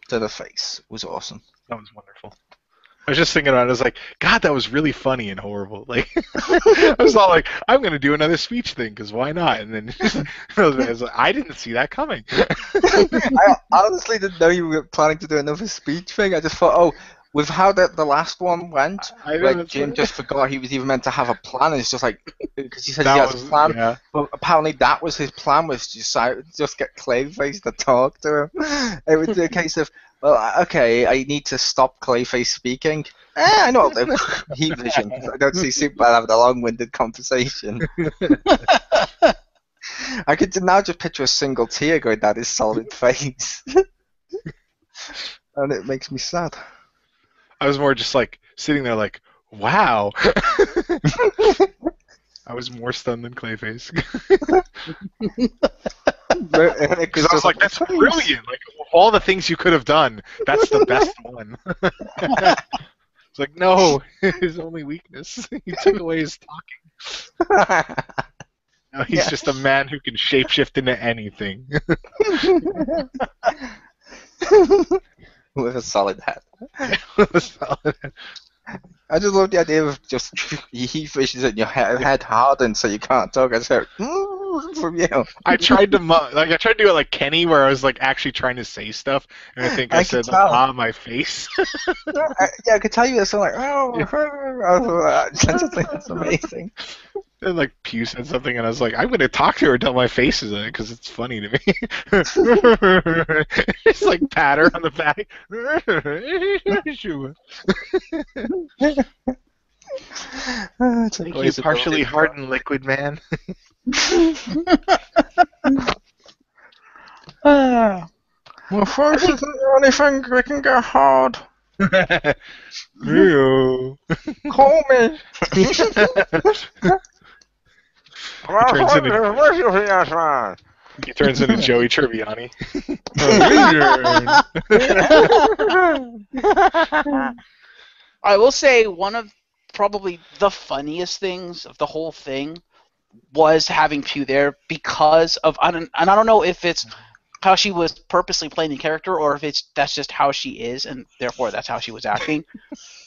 to the face was awesome. That was wonderful. I was just thinking about it. I was like, God, that was really funny and horrible. Like, I was all like, I'm going to do another speech thing because why not? And then I was like, I didn't see that coming. I honestly didn't know you were planning to do another speech thing. I just thought, oh, with how the last one went, like Jim just forgot he was even meant to have a plan. And it's just like, because he said he has a plan, yeah. but apparently that was his plan, was just get Clayface to talk to him. It was a case of, well, okay, I need to stop Clayface speaking. I know I'll do. Heat vision. I don't see Superman having a long-winded conversation. I could now just picture a single tear going down his solid face. And it makes me sad. I was more just like sitting there like, wow. I was more stunned than Clayface. Because I was like, that's brilliant. Like, of all the things you could have done, that's the best one. It's like, no, his only weakness. He took away his talking. Now he's just a man who can shapeshift into anything. With a solid head. With a solid head. I just love the idea of just heat visions and your head hardened so you can't talk. I just go, from you. I tried to do it like Kenny, where I was like actually trying to say stuff, and I think I said, my face. I could tell you this. I'm like, I just think that's amazing. And like Pew said something, and I was like, I'm gonna talk to her until my face is in it because it's funny to me. Just like pat her on the back. Thank you, partially hardened liquid man. Well, first isn't the only thing we can get hard. Call me. He turns into Joey Tribbiani. I will say one of probably the funniest things of the whole thing was having Pew there because of, and I don't know if it's how she was purposely playing the character or if that's just how she is and therefore that's how she was acting.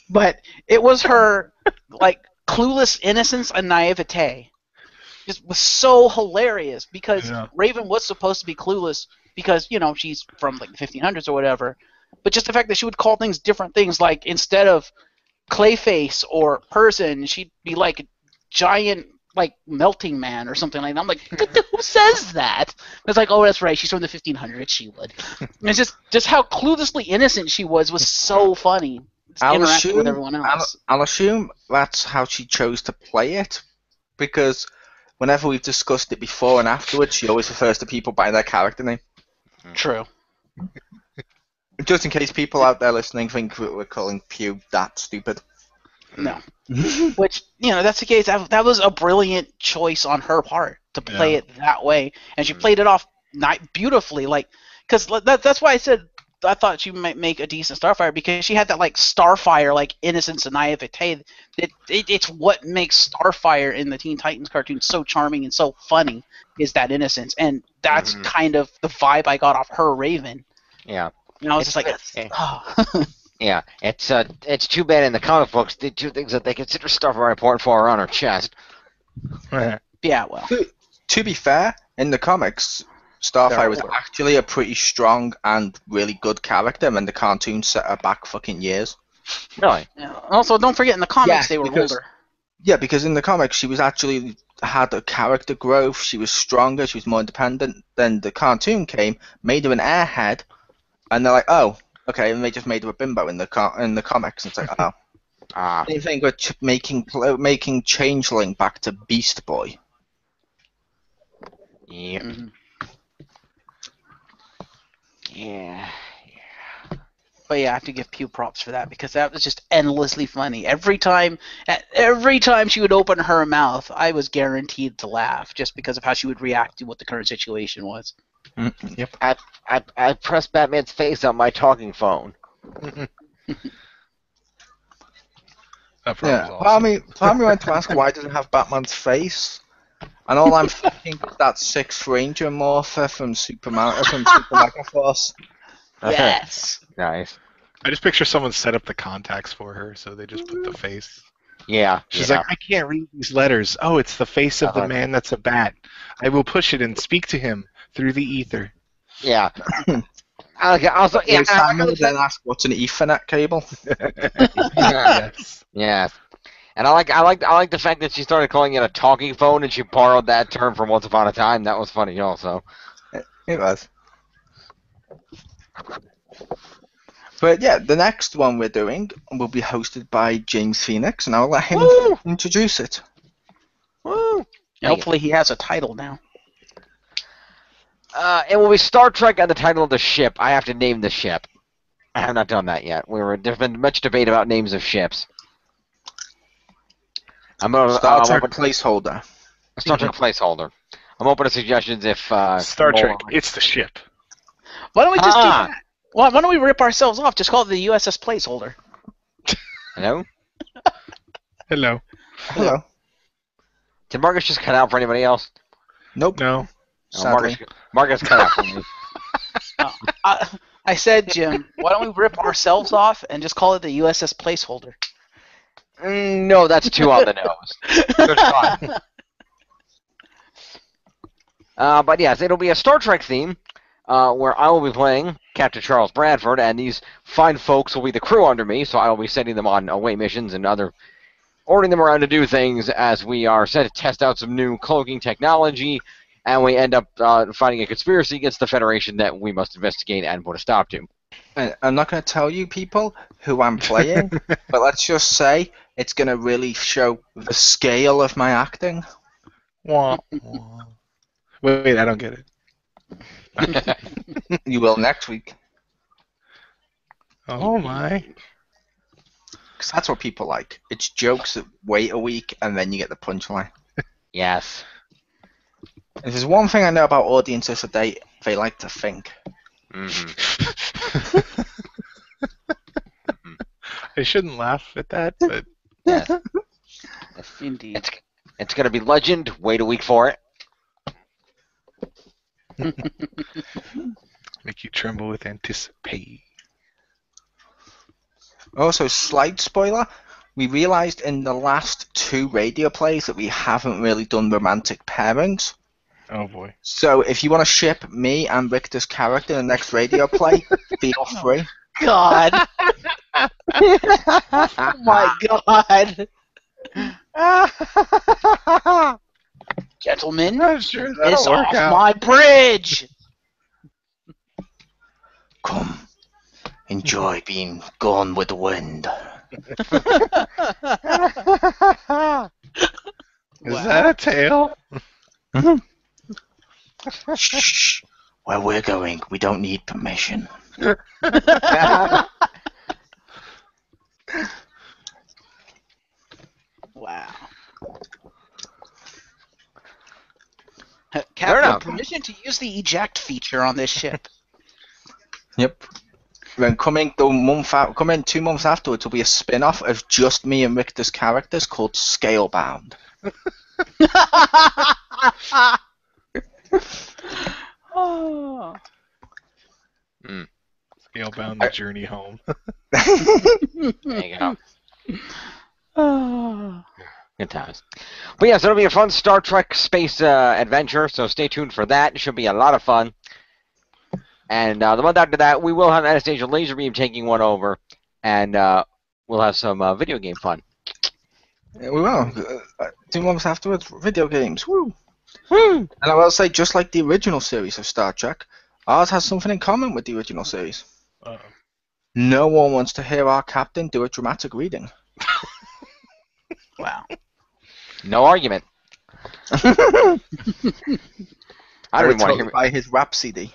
But it was her like clueless innocence and naivete. It was so hilarious because Raven was supposed to be clueless because, you know, she's from like the 1500s or whatever. But just the fact that she would call things different things, like instead of Clayface or person, she'd be like a giant like melting man or something like that. I'm like, who says that? It's like, oh, that's right, she's from the 1500s, she would. And it's just how cluelessly innocent she was so funny. Interacting with everyone else. I'll assume that's how she chose to play it because whenever we've discussed it before and afterwards, she always refers to people by their character name. True. Just in case people out there listening think we're calling Pew that stupid. No. Which, you know, that's the case. That was a brilliant choice on her part to play it that way. And she played it off beautifully. Like, because that's why I said I thought she might make a decent Starfire, because she had that like Starfire like innocence and naivete. It's what makes Starfire in the Teen Titans cartoon so charming and so funny, is that innocence, and that's kind of the vibe I got off her Raven. Yeah. And I was just like, oh. Yeah, it's too bad in the comic books the two things that they consider Starfire important for are on her chest. Yeah, well. To be fair, in the comics, Starfire was actually a pretty strong and really good character, and the cartoon set her back fucking years. Really? Yeah. Also, don't forget, in the comics they were older. Yeah, because in the comics she was actually had a character growth, she was stronger, she was more independent. Then the cartoon came, made her an airhead, and they're like, oh, okay, and they just made her a bimbo in the comics. And it's like, oh. Same thing with making Changeling back to Beast Boy. Yep. Yeah. But yeah, I have to give Pew props for that, because that was just endlessly funny. Every time she would open her mouth, I was guaranteed to laugh, just because of how she would react to what the current situation was. Yep. I pressed Batman's face on my talking phone. That yeah. was awesome. Part of me went to ask why does it have Batman's face, and all I'm thinking is that Sixth Ranger morpher from Super Megaforce. Yes. Nice. I just picture someone set up the contacts for her, so they just put the face. Yeah. She's yeah. like, I can't read these letters. Oh, it's the face of the man that's a bat. I will push it and speak to him through the ether. Yeah. Also, yeah. Simon then ask what's an Ethernet cable. Yes. Yeah. And I like the fact that she started calling it a talking phone, and she borrowed that term from Once Upon a Time. That was funny, also. It was. But yeah, the next one we're doing will be hosted by James Phoenix, and I'll let him introduce it. Woo! Yeah, hopefully he has a title now. It will be Star Trek and the title of the ship. I have to name the ship. I have not done that yet. There's been much debate about names of ships. Star Trek placeholder. Star Trek placeholder. I'm open to suggestions if Star Trek, it's the ship. Why don't we just do that? Why don't we rip ourselves off? Just call it the USS placeholder. Hello? Hello. Hello. Did Marcus just cut out for anybody else? Nope. No. Sadly. Marcus cut out for me. I said, Jim, why don't we rip ourselves off and just call it the USS placeholder? No, that's too on the nose. Good try. But yes, it'll be a Star Trek theme, where I will be playing Captain Charles Bradford, and these fine folks will be the crew under me, so I will be sending them on away missions and ordering them around to do things as we are set to test out some new cloaking technology, and we end up finding a conspiracy against the Federation that we must investigate and put a stop to. And I'm not going to tell you people who I'm playing, but let's just say it's going to really show the scale of my acting. Wah, wah. Wait, I don't get it. You will next week. Oh my. Because that's what people like. It's jokes that wait a week and then you get the punchline. Yes. If there's one thing I know about audiences today, they like to think. Mm-hmm. I shouldn't laugh at that, but Yes. Indeed. It's going to be legend. Wait a week for it. make you tremble with anticipation. Also, slight spoiler, we realised in the last 2 radio plays that we haven't really done romantic pairings. Oh boy. So if you want to ship me and Richter's character in the next radio play, feel free. God. Oh my God. Gentlemen, I'm sure it's that'll work off out. my bridge. Come, enjoy being gone with the wind. Is that a tail? Shh. Where we're going, we don't need permission. Wow. Captain, permission to use the eject feature on this ship. Yep. Then coming 2 months afterwards will be a spin-off of just me and Richter's characters called Scalebound. Oh. Scalebound, the journey home. There you go. Oh. Good times. But yes, it'll be a fun Star Trek space adventure, so stay tuned for that. It should be a lot of fun. And the month after that, we will have Anastasia Lazerbeam taking one over, and we'll have some video game fun. Yeah, we will. 2 months afterwards, video games. Woo! And I will say, just like the original series of Star Trek, ours has something in common with the original series. Uh-oh. No one wants to hear our captain do a dramatic reading. Wow. No argument. I don't even want to hear By his rap CD.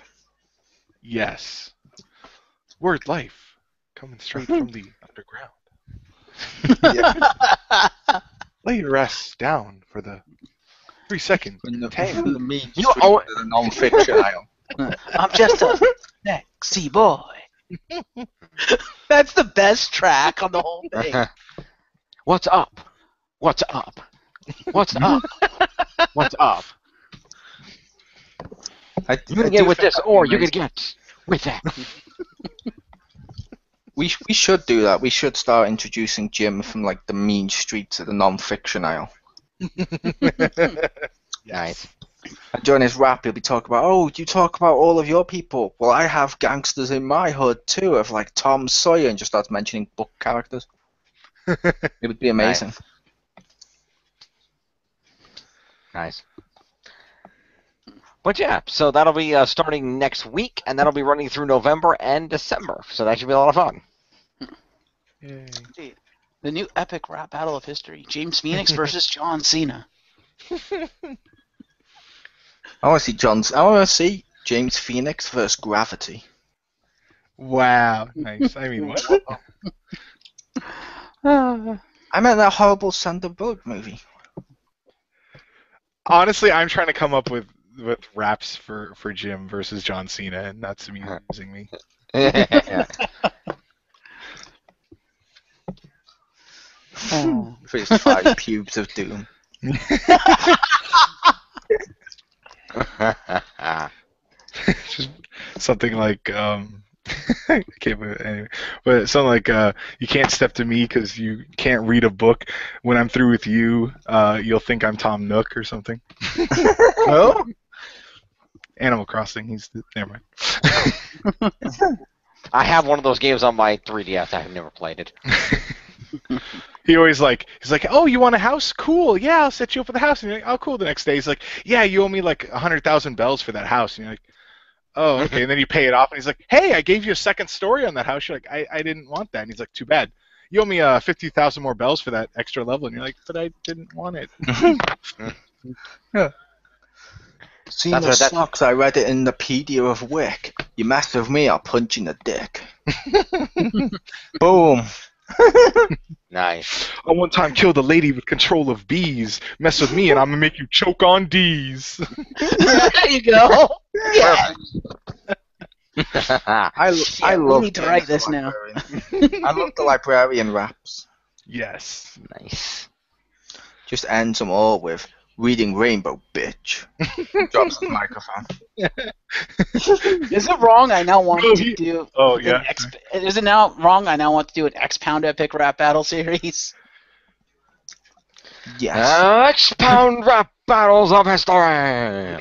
Yes. Word life. Coming straight from the underground. Yeah. Lay your ass down for the 3 second. In the Tame. mean You know, street of the non-fiction aisle. I'm just a sexy boy. That's the best track on the whole thing. What's up? What's up? What's up? What's up? I You can get with this, or you can get with that. We should do that. We should start introducing Jim from like the mean streets of the non-fiction aisle. Nice. And during his rap, he'll be talking about, oh, you talk about all of your people. Well, I have gangsters in my hood too, of like Tom Sawyer, and just starts mentioning book characters. It would be amazing. Nice. But yeah, so that'll be starting next week, and that'll be running through November and December. So that should be a lot of fun. Indeed. The new epic rap battle of history: James Phoenix versus John Cena. I want to see James Phoenix versus Gravity. Wow, nice. I mean, what? I meant that horrible Sandra Bullock movie. Honestly, I'm trying to come up with raps for Jim versus John Cena, and that's amusing me. For his 5 pubes of doom. Just something like I can't believe it anyway. But something like you can't step to me because you can't read a book. When I'm through with you, you'll think I'm Tom Nook or something. Oh? Animal Crossing. Never mind. I have one of those games on my 3DS. I have never played it. He's like, oh, you want a house? Cool. Yeah, I'll set you up with a house. And you're like, oh, cool. The next day, he's like, yeah, you owe me like 100,000 bells for that house. And you're like, oh, okay. And then you pay it off, and he's like, hey, I gave you a second story on that house. You're like, I didn't want that. And he's like, too bad. You owe me 50,000 more bells for that extra level. And you're like, but I didn't want it. Yeah. Cena sucks. I read it in the pedia of Wick. You mess with me, I'll punch you in the dick. Boom. Nice. I one time killed a lady with control of bees. Mess with me, and I'm gonna make you choke on D's. There you go. Yeah. I love. We need to write this now. I love the librarian raps. Yes. Nice. Just ends them all with reading Rainbow, bitch. Drops the microphone. Is it wrong? I now want to do. Oh yeah. Is it now wrong? I now want to do an X-Pound epic rap battle series. Yes. X-Pound rap battles of history. I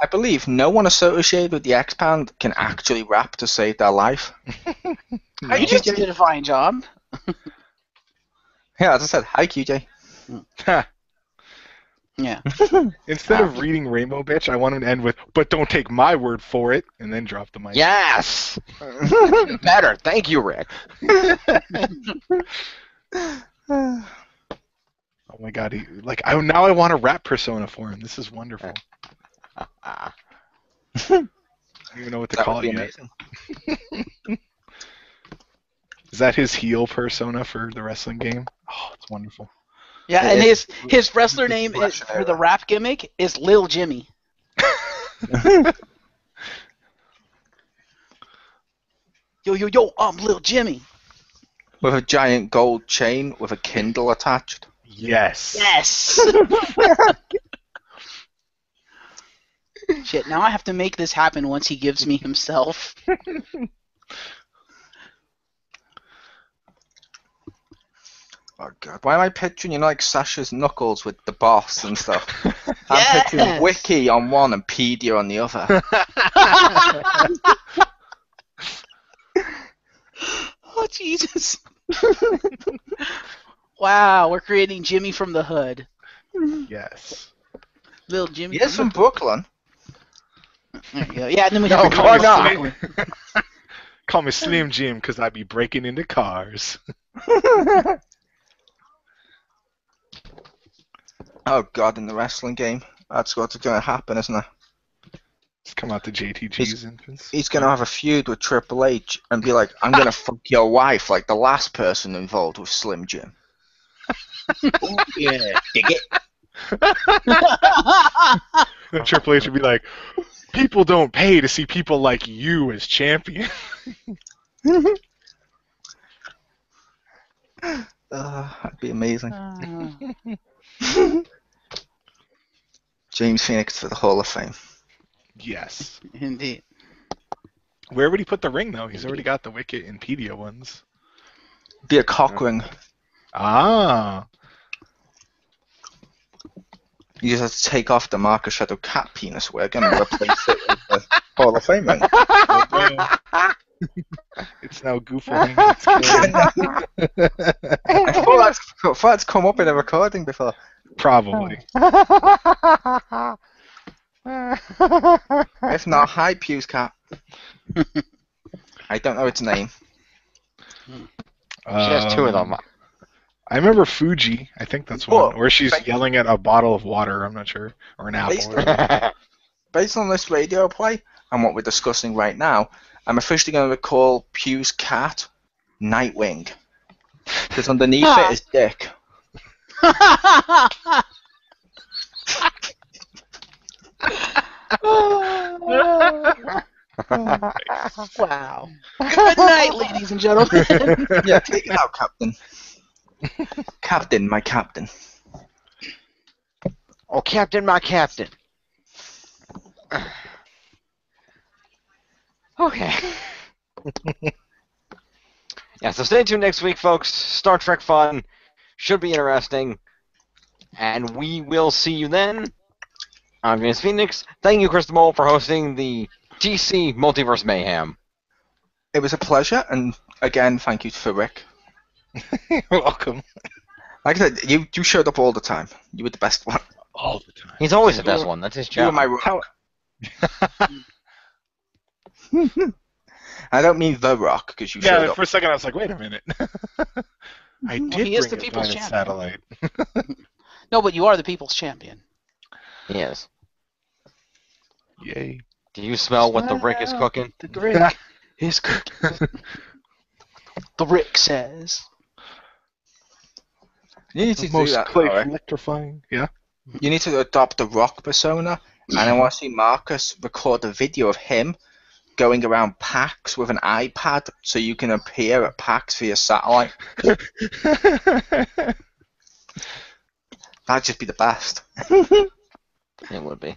believe no one associated with the X-Pound can actually rap to save their life. No. You just did a fine job. Yeah, as I said, hi QJ. Yeah. Instead of reading Rainbow Bitch, I want him to end with, but don't take my word for it, and then drop the mic. Yes! Better. Thank you, Rick. Oh my god, now I want a rap persona for him. This is wonderful. I don't even know what to call it yet. Is that his heel persona for the wrestling game? Oh, it's wonderful. Yeah, and his wrestler name is, for the rap gimmick is Lil Jimmy. Yo, I'm Lil Jimmy. With a giant gold chain with a Kindle attached. Yes. Yes. Shit, now I have to make this happen once he gives me himself. Oh god, why am I picturing, like Sasha's knuckles with the boss and stuff? I'm picturing Wiki on one and Pedia on the other. Oh Jesus. Wow, we're creating Jimmy from the hood. Yes. Little Jimmy. Yes, from Brooklyn. There you go. Yeah, and then we have Call me Slim Jim because I be breaking into cars. Oh god, in the wrestling game. That's what's going to happen, isn't it? Just come out to JTG's infants. He's going to have a feud with Triple H and be like, I'm going to fuck your wife like the last person involved with Slim Jim. Ooh, yeah, dig it. And Triple H would be like, people don't pay to see people like you as champion. That'd be amazing. James Phoenix for the Hall of Fame. Yes. Indeed. Where would he put the ring, though? He's already got the Wicket and Pedia ones. Be a cock ring. Ah. You just have to take off the Marcus Shadow cat penis wig and replace it with the Hall of Fame ring. It's now Goofer hanging I thought that's come up in a recording before. Probably. If not, hi Pew's cat. I don't know its name. She has two of them. I remember Fuji. I think that's one. Oh, Where she's yelling at a bottle of water. I'm not sure. Or an apple. Based on this radio play and what we're discussing right now, I'm officially going to call Pew's cat Nightwing. Because underneath it is Dick. Wow. Good night, ladies and gentlemen. Yeah, take it out, Captain. Captain, my captain. Oh, Captain, my Captain. Okay. Yeah, so stay tuned next week, folks. Star Trek fun. Should be interesting. And we will see you then. I'm James Phoenix. Thank you, Chriz the Mole, for hosting the TC Multiverse Mayhem. It was a pleasure, and again, thank you for Rick. You're welcome. Like I said, you showed up all the time. You were the best one. All the time. He's always the best one. That's his You were job. my rock. I don't mean the rock, because you showed Yeah, up. for a second I was like, wait a minute. I did he is bring the a people's giant champion. satellite. No, but you are the people's champion. Yes. Yay. Do you smell what the Rick is cooking? The Rick is cooking. The Rick says. You need to do Most that, Alric. electrifying. Yeah. You need to adopt the rock persona, and I want to see Marcus record a video of him going around PAX with an iPad so you can appear at PAX via satellite. That'd just be the best. It would be.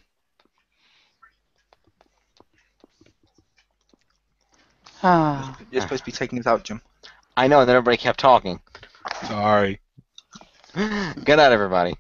You're supposed to be taking it out, Jim. I know, and then everybody kept talking. Sorry. Good night, everybody.